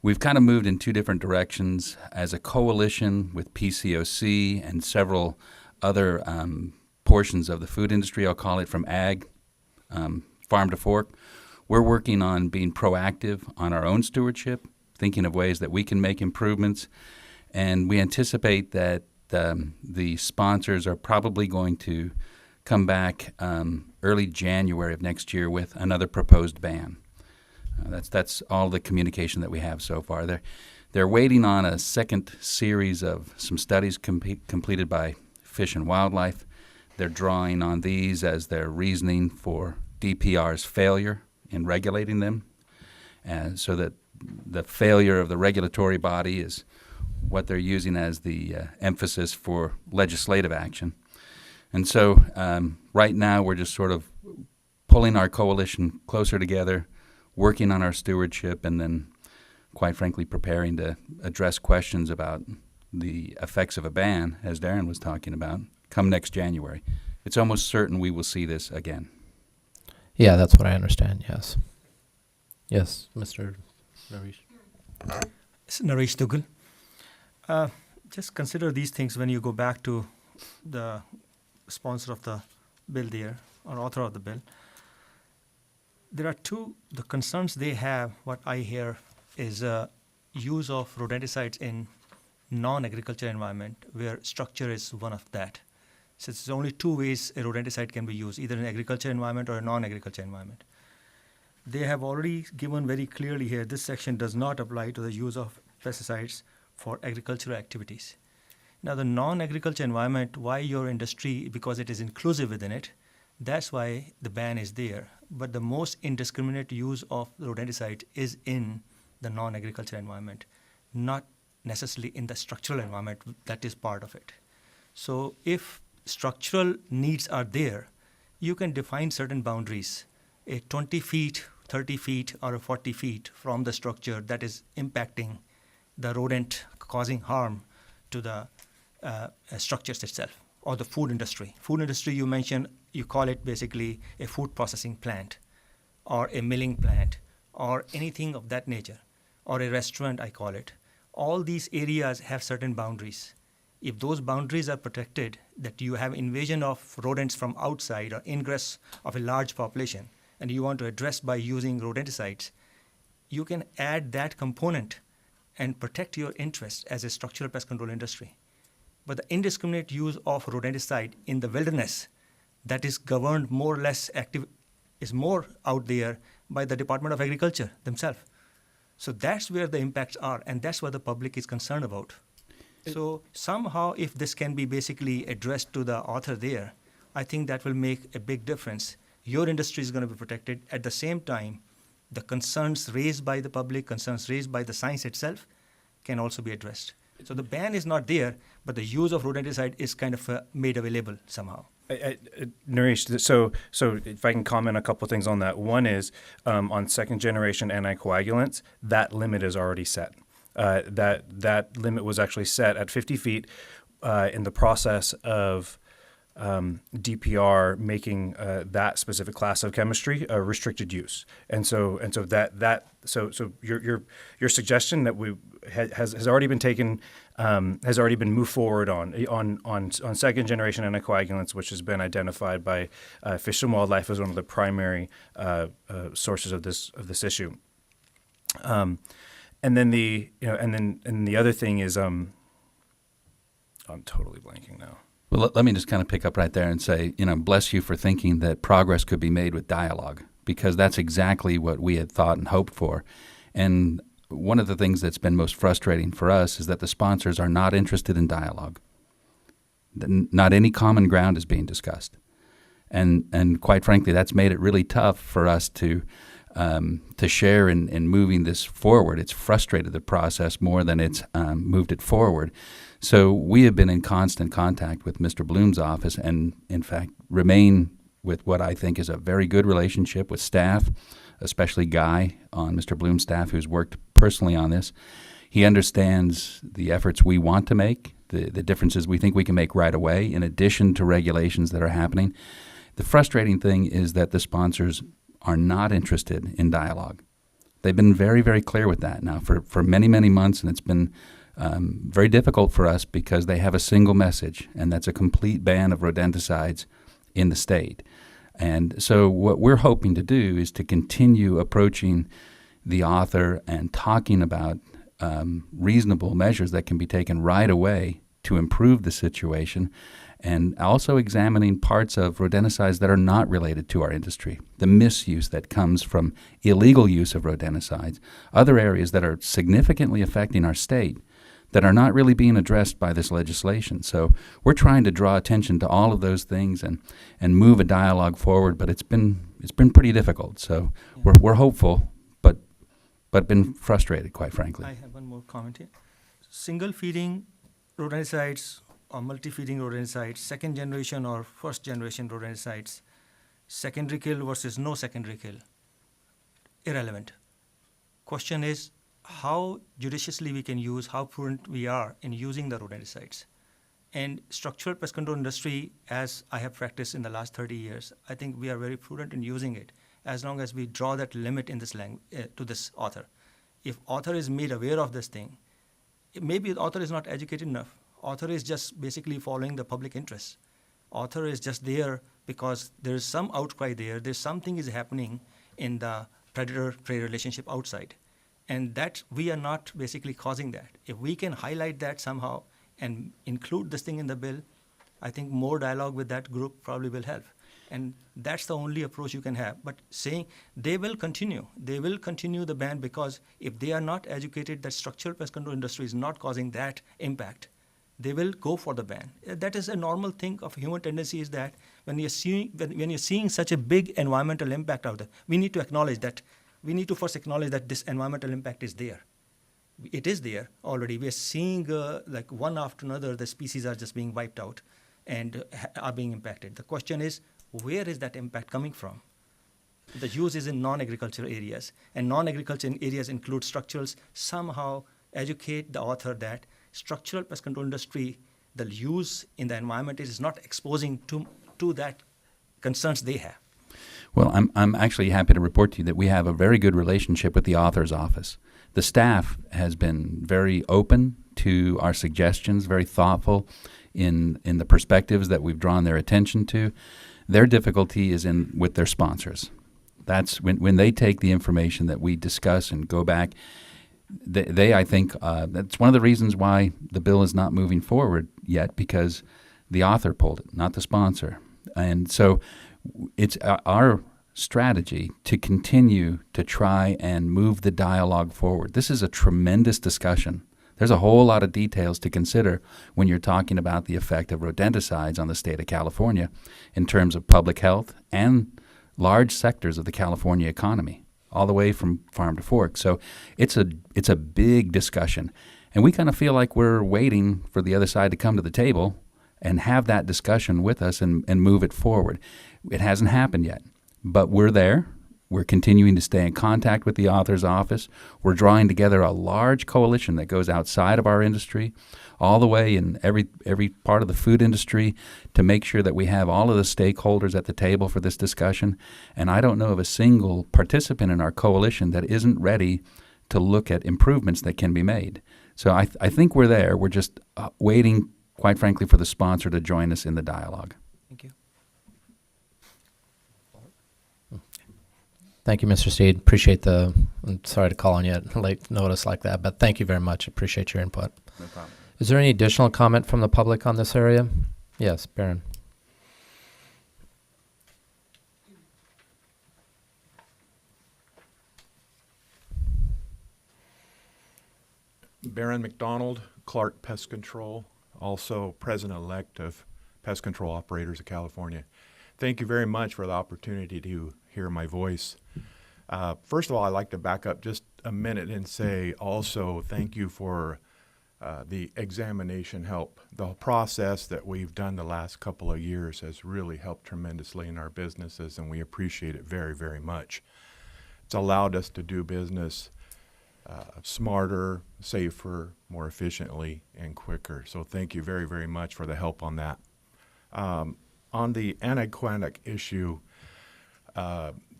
[SPEAKER 3] we've kind of moved in two different directions as a coalition with PCOC and several other portions of the food industry, I'll call it, from ag, farm to fork. We're working on being proactive on our own stewardship, thinking of ways that we can make improvements, and we anticipate that the sponsors are probably going to come back early January of next year with another proposed ban. That's all the communication that we have so far. They're waiting on a second series of some studies completed by Fish and Wildlife. They're drawing on these as their reasoning for DPR's failure in regulating them, and so that the failure of the regulatory body is what they're using as the emphasis for legislative action. And so right now we're just sort of pulling our coalition closer together, working on our stewardship, and then, quite frankly, preparing to address questions about the effects of a ban, as Darren was talking about, come next January. It's almost certain we will see this again.
[SPEAKER 1] Yeah, that's what I understand, yes. Yes, Mr. Naresh.
[SPEAKER 10] It's Naresh Dugal. Just consider these things when you go back to the sponsor of the bill there, or author of the bill. There are the concerns they have, what I hear, is use of rodenticides in non-agriculture environment, where structure is one of that. So there's only two ways a rodenticide can be used, either in agriculture environment or a non-agriculture environment. They have already given very clearly here, this section does not apply to the use of pesticides for agricultural activities. Now the non-agriculture environment, why your industry, because it is inclusive within it, that's why the ban is there. but the most indiscriminate use of rodenticide is in the non-agriculture environment, not necessarily in the structural environment that is part of it. So if structural needs are there, you can define certain boundaries, a 20 feet, 30 feet, or a 40 feet from the structure that is impacting the rodent, causing harm to the structures itself, or the food industry. Food industry, you mentioned, you call it basically a food processing plant, or a milling plant, or anything of that nature, or a restaurant, I call it. All these areas have certain boundaries. If those boundaries are protected, that you have invasion of rodents from outside or ingress of a large population, and you want to address by using rodenticides, you can add that component and protect your interests as a structural pest control industry. But the indiscriminate use of rodenticide in the wilderness, that is governed more or less active, is more out there by the Department of Agriculture themselves. So that's where the impacts are, and that's what the public is concerned about. So somehow, if this can be basically addressed to the author there, I think that will make a big difference. Your industry is going to be protected. At the same time, the concerns raised by the public, concerns raised by the science itself, can also be addressed. So the ban is not there, but the use of rodenticide is kind of made available somehow.
[SPEAKER 4] Naresh, so if I can comment a couple things on that. One is on second generation anticoagulants, that limit is already set. That limit was actually set at 50 feet in the process of DPR making that specific class of chemistry a restricted use, and so your suggestion that has already been taken, has already been moved forward on second generation anticoagulants, which has been identified by Fish and Wildlife as one of the primary sources of this issue. And then the other thing is I'm totally blanking now.
[SPEAKER 3] Well, let me just kind of pick up right there and say, bless you for thinking that progress could be made with dialogue, because that's exactly what we had thought and hoped for. And one of the things that's been most frustrating for us is that the sponsors are not interested in dialogue. Not any common ground is being discussed. And quite frankly, that's made it really tough for us to share in moving this forward. It's frustrated the process more than it's moved it forward. So we have been in constant contact with Mr. Bloom's office, and in fact remain with what I think is a very good relationship with staff, especially Guy on Mr. Bloom's staff, who's worked personally on this. He understands the efforts we want to make, the differences we think we can make right away, in addition to regulations that are happening. The frustrating thing is that the sponsors are not interested in dialogue. They've been very, very clear with that now for many, many months, and it's been very difficult for us because they have a single message, and that's a complete ban of rodenticides in the state. And so what we're hoping to do is to continue approaching the author and talking about reasonable measures that can be taken right away to improve the situation, and also examining parts of rodenticides that are not related to our industry, the misuse that comes from illegal use of rodenticides, other areas that are significantly affecting our state that are not really being addressed by this legislation. So we're trying to draw attention to all of those things and move a dialogue forward, but it's been pretty difficult. So we're hopeful, but been frustrated, quite frankly.
[SPEAKER 10] I have one more comment here. Single feeding rodenticides or multi-feeding rodenticides, second generation or first generation rodenticides, secondary kill versus no secondary kill, irrelevant. Question is how judiciously we can use, how prudent we are in using the rodenticides. And structural pest control industry, as I have practiced in the last 30 years, I think we are very prudent in using it, as long as we draw that limit in this to this author. If author is made aware of this thing, maybe the author is not educated enough. Author is just basically following the public interest. Author is just there because there is some outcry there. There's something is happening in the predator-prey relationship outside. And that we are not basically causing that. If we can highlight that somehow and include this thing in the bill, I think more dialogue with that group probably will help. And that's the only approach you can have. But saying they will continue the ban, because if they are not educated that structural pest control industry is not causing that impact, they will go for the ban. That is a normal thing of human tendency, is that When you're seeing such a big environmental impact out there, we need to acknowledge that. We need to first acknowledge that this environmental impact is there. It is there already. We are seeing like one after another, the species are just being wiped out and are being impacted. The question is, where is that impact coming from? The use is in non-agricultural areas, and non-agricultural areas include structurals. Somehow educate the author that structural pest control industry, the use in the environment is not exposing to that concerns they have.
[SPEAKER 3] Well, I'm actually happy to report to you that we have a very good relationship with the author's office. The staff has been very open to our suggestions, very thoughtful in the perspectives that we've drawn their attention to. Their difficulty is in with their sponsors. That's when they take the information that we discuss and go back. They I think, that's one of the reasons why the bill is not moving forward yet, because the author pulled it, not the sponsor. And so it's our strategy to continue to try and move the dialogue forward. This is a tremendous discussion. There's a whole lot of details to consider when you're talking about the effect of rodenticides on the state of California in terms of public health and large sectors of the California economy, all the way from farm to fork. So it's a big discussion. And we kind of feel like we're waiting for the other side to come to the table and have that discussion with us and move it forward. It hasn't happened yet, but we're there. We're continuing to stay in contact with the author's office. We're drawing together a large coalition that goes outside of our industry, all the way in every part of the food industry, to make sure that we have all of the stakeholders at the table for this discussion. And I don't know of a single participant in our coalition that isn't ready to look at improvements that can be made. So I think we're there. We're just waiting, quite frankly, for the sponsor to join us in the dialogue.
[SPEAKER 10] Thank you.
[SPEAKER 1] Thank you, Mr. Steed. Appreciate I'm sorry to call on you at late notice like that, but thank you very much. Appreciate your input.
[SPEAKER 3] No problem.
[SPEAKER 1] Is there any additional comment from the public on this area? Yes, Baron.
[SPEAKER 11] Baron McDonald, Clark Pest Control, also President-elect of Pest Control Operators of California. Thank you very much for the opportunity to hear my voice. First of all, I'd like to back up just a minute and say also thank you for the examination help. The process that we've done the last couple of years has really helped tremendously in our businesses, and we appreciate it very, very much. It's allowed us to do business smarter, safer, more efficiently, and quicker. So thank you very, very much for the help on that. On the anaquanic issue,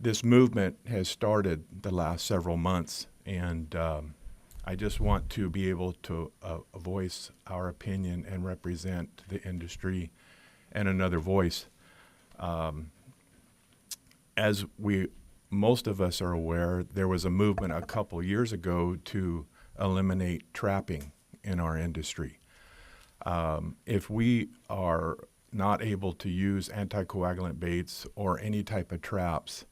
[SPEAKER 11] this movement has started the last several months, and I just want to be able to voice our opinion and represent the industry and another voice. As most of us are aware, there was a movement a couple years ago to eliminate trapping in our industry. If we are not able to use anticoagulant baits or any type of traps,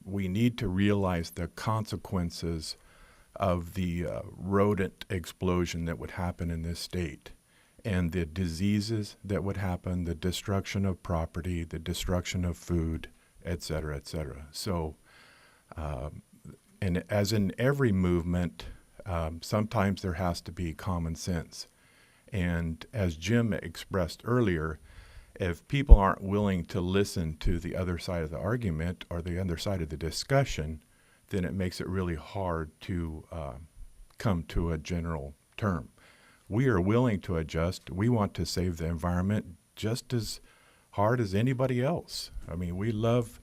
[SPEAKER 11] we need to realize the consequences of the rodent explosion that would happen in this state, and the diseases that would happen, the destruction of property, the destruction of food, et cetera, et cetera. So, and as in every movement, sometimes there has to be common sense. And as Jim expressed earlier, if people aren't willing to listen to the other side of the argument or the other side of the discussion, then it makes it really hard to come to a general term. We are willing to adjust. We want to save the environment just as hard as anybody else. I mean, we love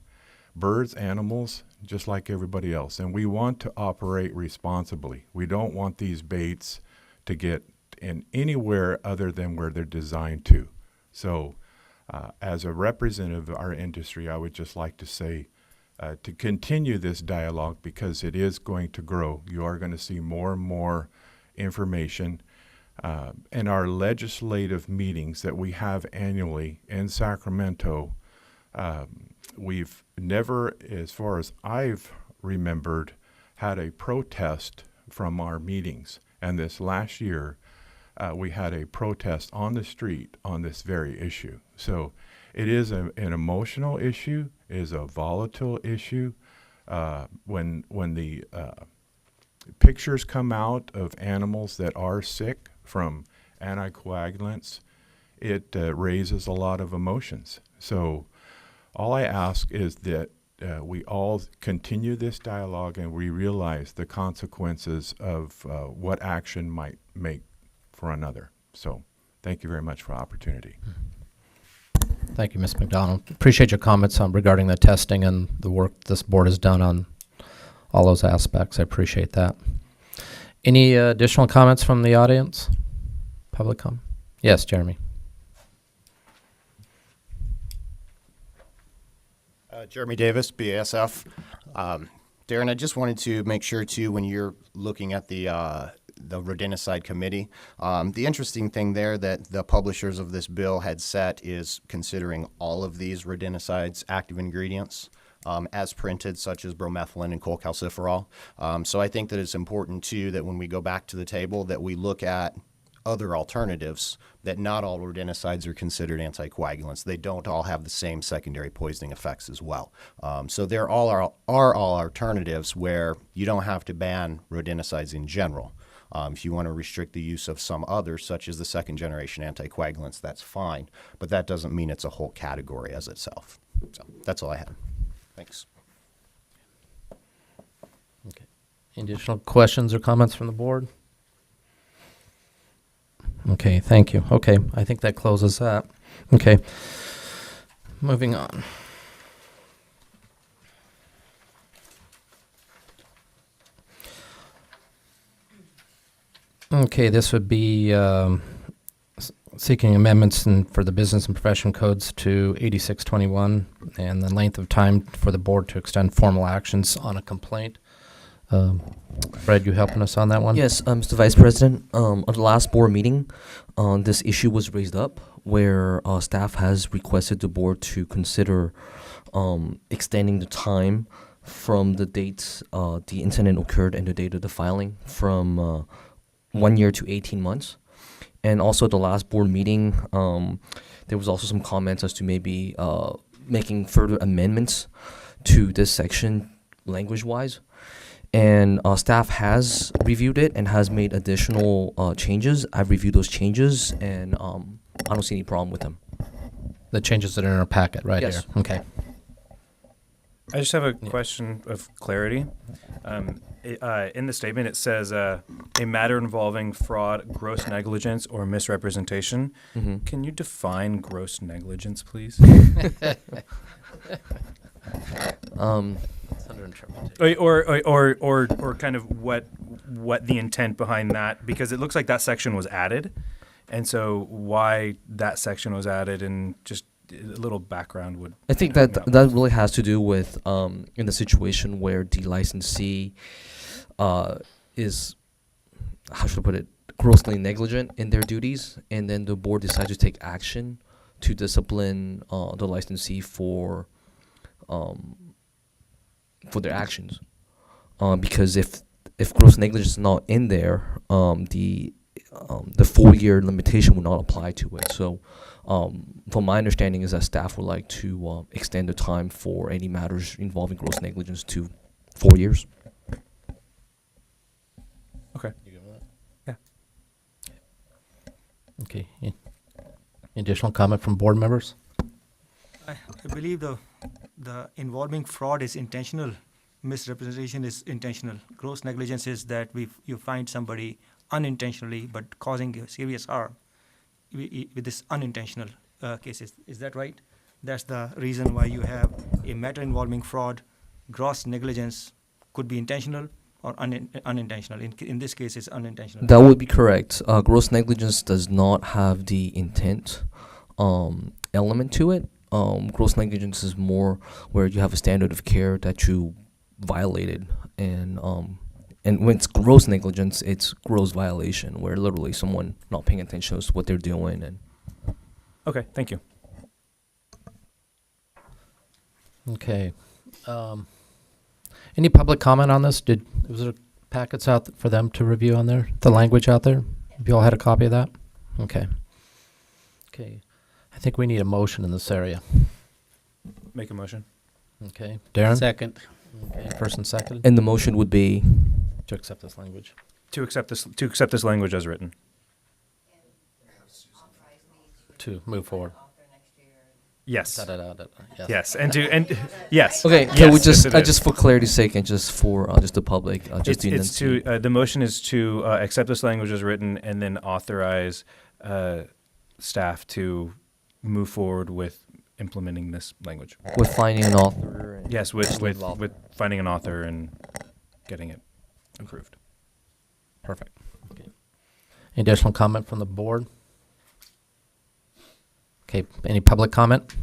[SPEAKER 11] birds, animals, just like everybody else, and we want to operate responsibly. We don't want these baits to get in anywhere other than where they're designed to. So as a representative of our industry, I would just like to say to continue this dialogue, because it is going to grow. You are going to see more and more information. In our legislative meetings that we have annually in Sacramento, we've never, as far as I've remembered, had a protest from our meetings. And this last year, we had a protest on the street on this very issue. So it is an emotional issue, it is a volatile issue. When the pictures come out of animals that are sick from anticoagulants, it raises a lot of emotions. So all I ask is that we all continue this dialogue and we realize the consequences of what action might make for another. So thank you very much for the opportunity.
[SPEAKER 1] Thank you, Ms. McDonald. Appreciate your comments regarding the testing and the work this board has done on all those aspects. I appreciate that. Any additional comments from the audience? Public comment? Yes, Jeremy.
[SPEAKER 6] Jeremy Davis, BASF. Darren, I just wanted to make sure too, when you're looking at the rodenticide committee, the interesting thing there that the publishers of this bill had set is considering all of these rodenticides active ingredients as printed, such as bromethylene and cholecalciferol. So I think that it's important too that when we go back to the table that we look at other alternatives, that not all rodenticides are considered anticoagulants. They don't all have the same secondary poisoning effects as well. So there are all alternatives where you don't have to ban rodenticides in general. If you want to restrict the use of some others, such as the second generation anticoagulants, that's fine. But that doesn't mean it's a whole category as itself. So that's all I have. Thanks.
[SPEAKER 1] Okay. Any additional questions or comments from the board? Okay, thank you. Okay, I think that closes that. Okay, moving on. Okay, this would be seeking amendments for the business and profession codes to 8621 and the length of time for the board to extend formal actions on a complaint. Fred, you helping us on that one?
[SPEAKER 7] Yes, Mr. Vice President, on the last board meeting, this issue was raised up where staff has requested the board to consider extending the time from the date the incident occurred and the date of the filing from 1 year to 18 months. And also at the last board meeting, there was also some comments as to maybe making further amendments to this section language-wise. And staff has reviewed it and has made additional changes. I've reviewed those changes, and I don't see any problem with them.
[SPEAKER 1] The changes that are in our packet right
[SPEAKER 7] Yes.
[SPEAKER 1] here. Okay.
[SPEAKER 4] I just have a question of clarity. In the statement, it says a matter involving fraud, gross negligence, or misrepresentation.
[SPEAKER 7] Mm-hmm.
[SPEAKER 4] Can you define gross negligence, please?
[SPEAKER 1] It's under interpretation.
[SPEAKER 4] or kind of what the intent behind that, because it looks like that section was added, and so why that section was added, and just a little background would.
[SPEAKER 7] I think that really has to do with in the situation where the licensee is, how should I put it, grossly negligent in their duties, and then the board decides to take action to discipline the licensee for their actions. Because if gross negligence is not in there, the 4-year limitation will not apply to it. So, from my understanding, is that staff would like to extend the time for any matters involving gross negligence to 4 years.
[SPEAKER 4] Okay. Yeah.
[SPEAKER 1] Okay. Any additional comment from board members?
[SPEAKER 10] I believe the involving fraud is intentional. Misrepresentation is intentional. Gross negligence is that you find somebody unintentionally but causing serious harm with this unintentional cases. Is that right? That's the reason why you have a matter involving fraud. Gross negligence could be intentional or unintentional. In this case, it's unintentional.
[SPEAKER 7] That would be correct. Gross negligence does not have the intent element to it. Gross negligence is more where you have a standard of care that you violated, and when it's gross negligence, it's gross violation, where literally someone not paying attention to what they're doing. And
[SPEAKER 4] Okay. Thank you.
[SPEAKER 1] Okay. Any public comment on this? Was there packets out for them to review on there? The language out there? Have you all had a copy of that? Okay. Okay. I think we need a motion in this area.
[SPEAKER 4] Make a motion.
[SPEAKER 1] Okay, Darren?
[SPEAKER 12] Second.
[SPEAKER 1] Okay, first and second
[SPEAKER 7] And the motion would be,
[SPEAKER 1] to accept this language.
[SPEAKER 4] To accept this language as written.
[SPEAKER 1] To move forward.
[SPEAKER 4] Yes.
[SPEAKER 1] Da-da-da-da-da, yes.
[SPEAKER 4] Yes. And yes.
[SPEAKER 7] okay,
[SPEAKER 4] Yes,
[SPEAKER 7] can we
[SPEAKER 4] yes,
[SPEAKER 7] just,
[SPEAKER 4] it is.
[SPEAKER 7] just for clarity's sake and just for, just the public, just to
[SPEAKER 4] It's to the motion is to accept this language as written and then authorize staff to move forward with implementing this language.
[SPEAKER 7] with finding an author. And
[SPEAKER 4] Yes, with
[SPEAKER 7] Involved.
[SPEAKER 4] with finding an author and getting it approved.
[SPEAKER 1] Perfect. Okay. Any additional comment from the board? Okay, any public comment?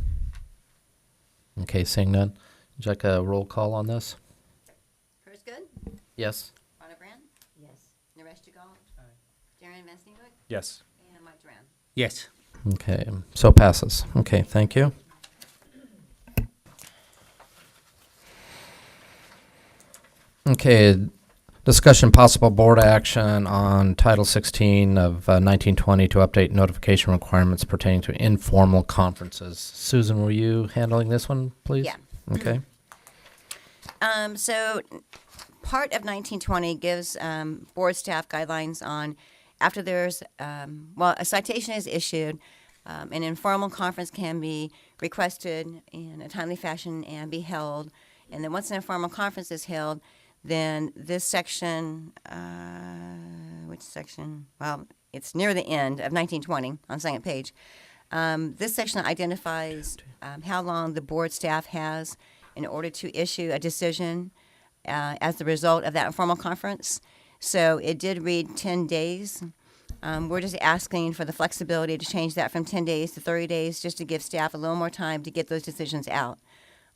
[SPEAKER 1] Okay, seeing none. Would you like a roll call on this?
[SPEAKER 2] Curtis Good?
[SPEAKER 1] Yes.
[SPEAKER 2] Rhonda Brand? Yes. Naresh Jagal? Darren Van Steenwick?
[SPEAKER 4] Yes.
[SPEAKER 2] And Mike Duran.
[SPEAKER 12] Yes.
[SPEAKER 1] Okay, so passes. Okay, thank you. Okay, discussion possible board action on Title 16 of 1920 to update notification requirements pertaining to informal conferences. Susan, were you handling this one, please?
[SPEAKER 2] Yeah.
[SPEAKER 1] Okay.
[SPEAKER 2] So part of 1920 gives board staff guidelines on after there's, a citation is issued, an informal conference can be requested in a timely fashion and be held. And then once an informal conference is held, then this section, which section? Well, it's near the end of 1920 on the second page. This section identifies how long the board staff has in order to issue a decision as the result of that informal conference. So it did read 10 days. We're just asking for the flexibility to change that from 10 days to 30 days just to give staff a little more time to get those decisions out.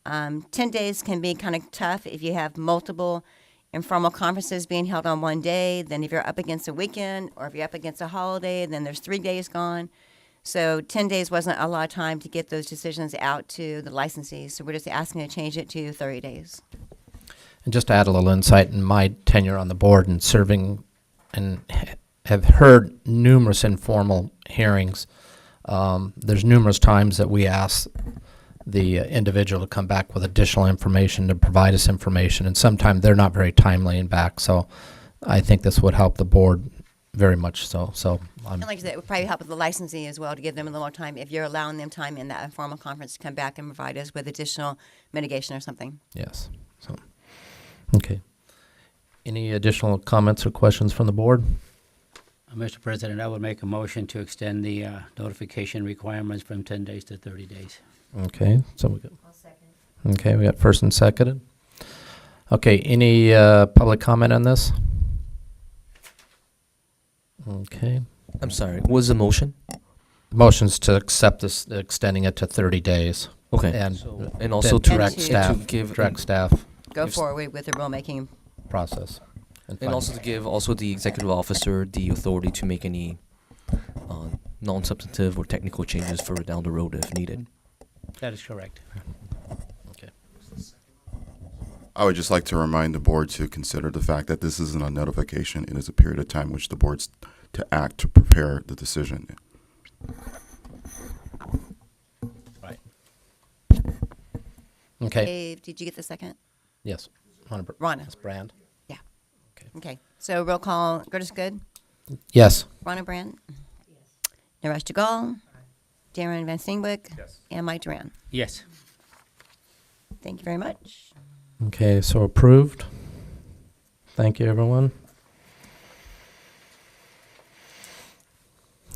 [SPEAKER 2] 10 days can be kind of tough if you have multiple informal conferences being held on one day. Then if you're up against a weekend or if you're up against a holiday, then there's 3 days gone. So 10 days wasn't a lot of time to get those decisions out to the licensees. So we're just asking to change it to 30 days.
[SPEAKER 1] And just to add a little insight in my tenure on the board and serving and have heard numerous informal hearings, there's numerous times that we ask the individual to come back with additional information to provide us information, and sometimes they're not very timely and back. So I think this would help the board very much so. So I'm,
[SPEAKER 2] And like I said, it would probably help with the licensee as well to give them a little more time if you're allowing them time in that informal conference to come back and provide us with additional mitigation or something.
[SPEAKER 1] yes. So, okay. Any additional comments or questions from the board?
[SPEAKER 12] Mr. President, I would make a motion to extend the notification requirements from 10 days to 30 days.
[SPEAKER 1] Okay, so we got. Okay, we got first and seconded. Okay, any public comment on this? Okay,
[SPEAKER 7] I'm sorry, what was the motion?
[SPEAKER 1] motion's to accept this, extending it to 30 days,
[SPEAKER 7] Okay.
[SPEAKER 1] and
[SPEAKER 7] And also
[SPEAKER 1] then
[SPEAKER 7] to,
[SPEAKER 1] direct
[SPEAKER 2] And to-
[SPEAKER 1] staff,
[SPEAKER 7] and to give,
[SPEAKER 1] direct staff
[SPEAKER 2] Go
[SPEAKER 7] If-
[SPEAKER 2] forward with the rulemaking.
[SPEAKER 1] process.
[SPEAKER 7] and
[SPEAKER 1] find-
[SPEAKER 7] also to give also the executive officer the authority to make any non-substantive or technical changes further down the road if needed.
[SPEAKER 12] That is correct.
[SPEAKER 1] Okay.
[SPEAKER 13] I would just like to remind the board to consider the fact that this isn't a notification. It is a period of time which the board's to act to prepare the decision.
[SPEAKER 1] Right. Okay,
[SPEAKER 2] Dave, did you get the second?
[SPEAKER 1] yes.
[SPEAKER 2] Rhonda.
[SPEAKER 1] Ms. Brand?
[SPEAKER 2] Okay. So roll call, Curtis Good,
[SPEAKER 1] Yes.
[SPEAKER 2] Rhonda Brand, Naresh Jagal, Darren Van Steenwick,
[SPEAKER 4] Yes.
[SPEAKER 2] and Mike Duran.
[SPEAKER 12] Yes.
[SPEAKER 2] Thank you very much.
[SPEAKER 1] Okay, so approved. Thank you, everyone.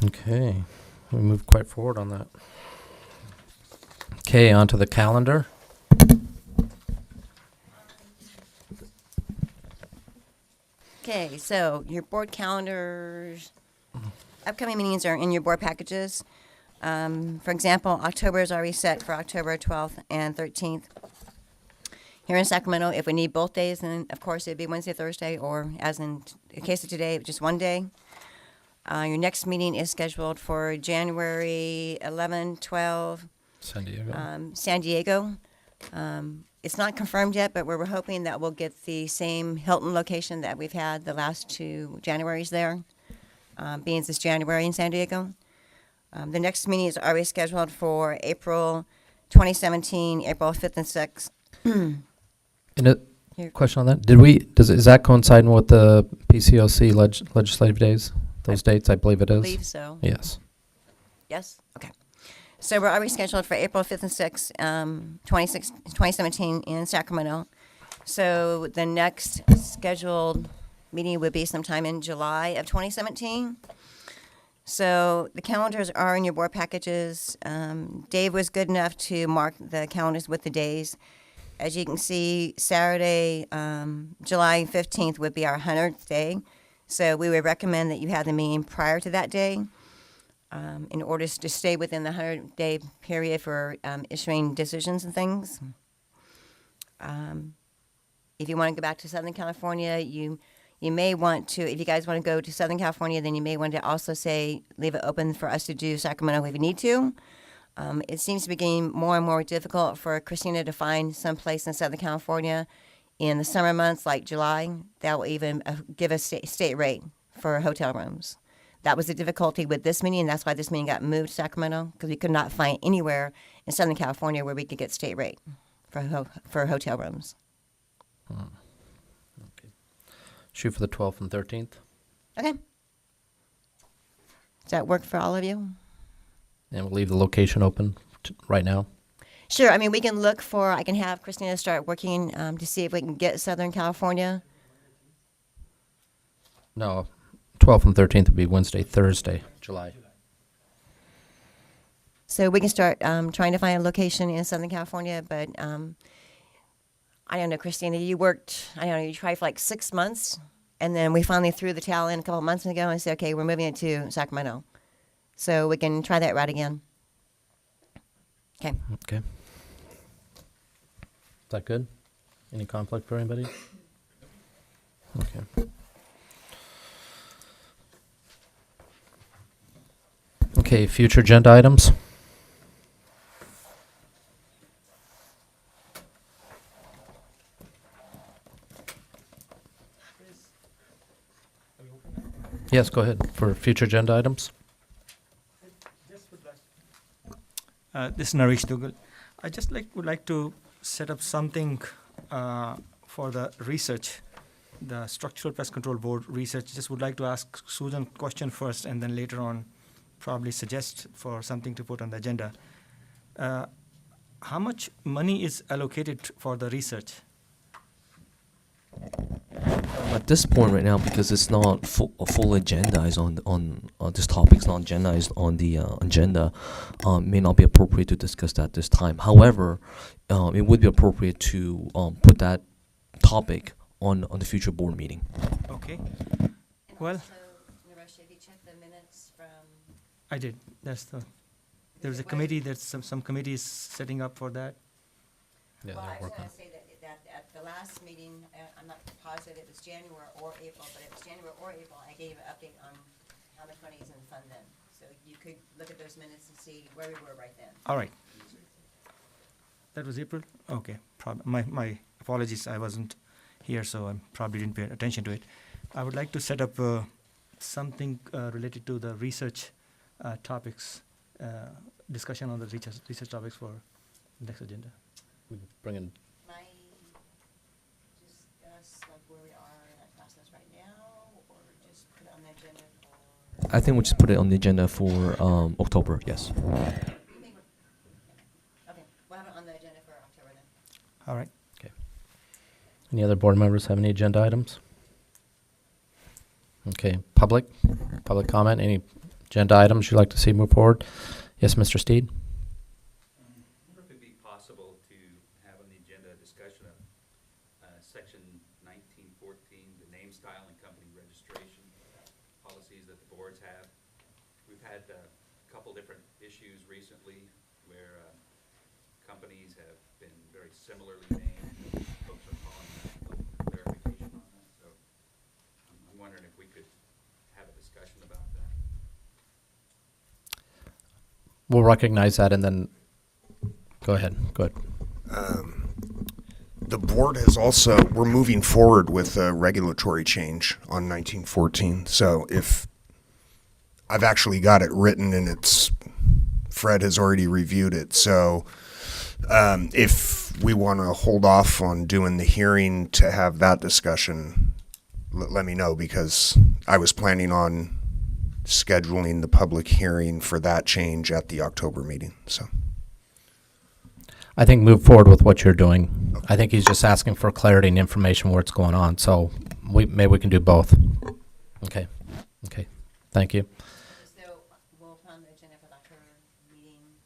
[SPEAKER 1] Okay, we moved quite forward on that. Okay, on to the calendar.
[SPEAKER 2] Okay, so your board calendars, upcoming meetings are in your board packages. For example, October is already set for October 12th and 13th. Here in Sacramento, if we need both days, then of course it'd be Wednesday, Thursday, or as in the case of today, just one day. Your next meeting is scheduled for January 11, 12,
[SPEAKER 1] San Diego.
[SPEAKER 2] San Diego. It's not confirmed yet, but we're hoping that we'll get the same Hilton location that we've had the last 2 Januaries there, being this January in San Diego. The next meeting is already scheduled for April 2017, April 5th and 6th.
[SPEAKER 1] And
[SPEAKER 2] Here.
[SPEAKER 1] question on that? Is that coinciding with the PCOC legislative days? Those dates, I believe it
[SPEAKER 2] I
[SPEAKER 1] is.
[SPEAKER 2] believe so.
[SPEAKER 1] Yes.
[SPEAKER 2] Yes? Okay. So we're already scheduled for April 5th and 6th, 2017 in Sacramento. So the next scheduled meeting would be sometime in July of 2017. So the calendars are in your board packages. Dave was good enough to mark the calendars with the days. As you can see, Saturday, July 15th would be our 100th day. So we would recommend that you have the meeting prior to that day in order to stay within the 100-day period for issuing decisions and things. If you want to go back to Southern California, you may want to, if you guys want to go to Southern California, then you may want to also leave it open for us to do Sacramento if you need to. It seems to be getting more and more difficult for Christina to find some place in Southern California in the summer months like July that will even give us state rate for hotel rooms. That was the difficulty with this meeting, and that's why this meeting got moved to Sacramento, because we could not find anywhere in Southern California where we could get state rate for hotel rooms.
[SPEAKER 1] Okay. Shoot for the 12th and 13th.
[SPEAKER 2] Okay. Does that work for all of you?
[SPEAKER 1] And we'll leave the location open right now.
[SPEAKER 2] Sure. I mean, we can look for, I can have Christina start working to see if we can get Southern California.
[SPEAKER 1] No, 12th and 13th would be Wednesday, Thursday, July.
[SPEAKER 2] So we can start trying to find a location in Southern California, but I don't know, Christina, you worked, I don't know, you tried for like 6 months, and then we finally threw the towel in a couple of months ago and said, okay, we're moving it to Sacramento. So we can try that route again. Okay.
[SPEAKER 1] Okay. Is that good? Any conflict for anybody? Okay. Okay, future agenda items. Yes, go ahead. For future agenda items.
[SPEAKER 10] This is Naresh Dugal. I just would like to set up something for the research, the Structural Pest Control Board research. Just would like to ask Susan a question first, and then later on probably suggest for something to put on the agenda. How much money is allocated for the research?
[SPEAKER 7] At this point right now, because it's not a full agenda is on this topic's not agendized on the agenda, may not be appropriate to discuss that this time. However, it would be appropriate to put that topic on the future board meeting.
[SPEAKER 10] Okay. Well,
[SPEAKER 2] Naresh, have you checked the minutes from?
[SPEAKER 10] I did. There's a committee. There's some committees setting up for that.
[SPEAKER 1] Yeah,
[SPEAKER 2] Well, I
[SPEAKER 1] they're
[SPEAKER 2] was
[SPEAKER 1] working.
[SPEAKER 2] going to say that at the last meeting, I'm not positive it was January or April, but it was January or April, I gave an update on how much money is in the fund then. So you could look at those minutes and see where we were right then.
[SPEAKER 10] All right. That was April? Okay. My apologies. I wasn't here, so I probably didn't pay attention to it. I would like to set up something related to the research topics, discussion on the research topics for next agenda.
[SPEAKER 1] We can bring in.
[SPEAKER 2] Might discuss like where we are in that process right now, or just put it on the agenda for.
[SPEAKER 7] I think we'll just put it on the agenda for October. Yes.
[SPEAKER 2] Okay, we'll have it on the agenda for October then.
[SPEAKER 10] All right.
[SPEAKER 1] Okay. Any other board members have any agenda items? Okay, public comment, any agenda items you'd like to see move forward? Yes, Mr. Steed?
[SPEAKER 3] I wonder if it'd be possible to have on the agenda a discussion of section 1914, the name, style, and company registration policies that the boards have. We've had a couple different issues recently where companies have been very similarly named. Folks are calling for clarification on that. So I'm wondering if we could have a discussion about that.
[SPEAKER 1] We'll recognize that and then, go ahead.
[SPEAKER 9] The board has also, we're moving forward with a regulatory change on 1914. So if I've actually got it written and it's Fred has already reviewed it. So if we want to hold off on doing the hearing to have that discussion, let me know, because I was planning on scheduling the public hearing for that change at the October meeting. So
[SPEAKER 1] I think move forward with what you're doing. I think he's just asking for clarity and information where it's going on. So maybe we can do both. Okay. Okay. Thank you.
[SPEAKER 2] So we'll plan the agenda for the October meeting.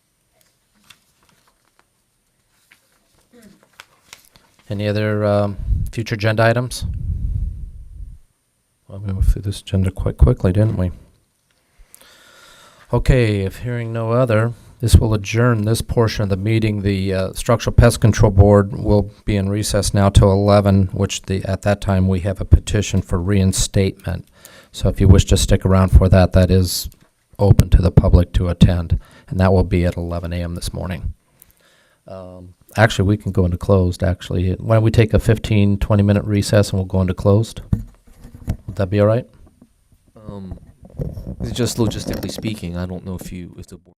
[SPEAKER 1] Any other future agenda items? Well, we moved through this agenda quite quickly, didn't we? Okay, if hearing no other, this will adjourn this portion of the meeting. The Structural Pest Control Board will be in recess now till 11, which at that time we have a petition for reinstatement. So if you wish to stick around for that, that is open to the public to attend, and that will be at 11 a.m. this morning. Actually, we can go into closed, actually. Why don't we take a 15, 20-minute recess and we'll go into closed? Would that be all right?
[SPEAKER 7] Just logistically speaking, I don't know if the board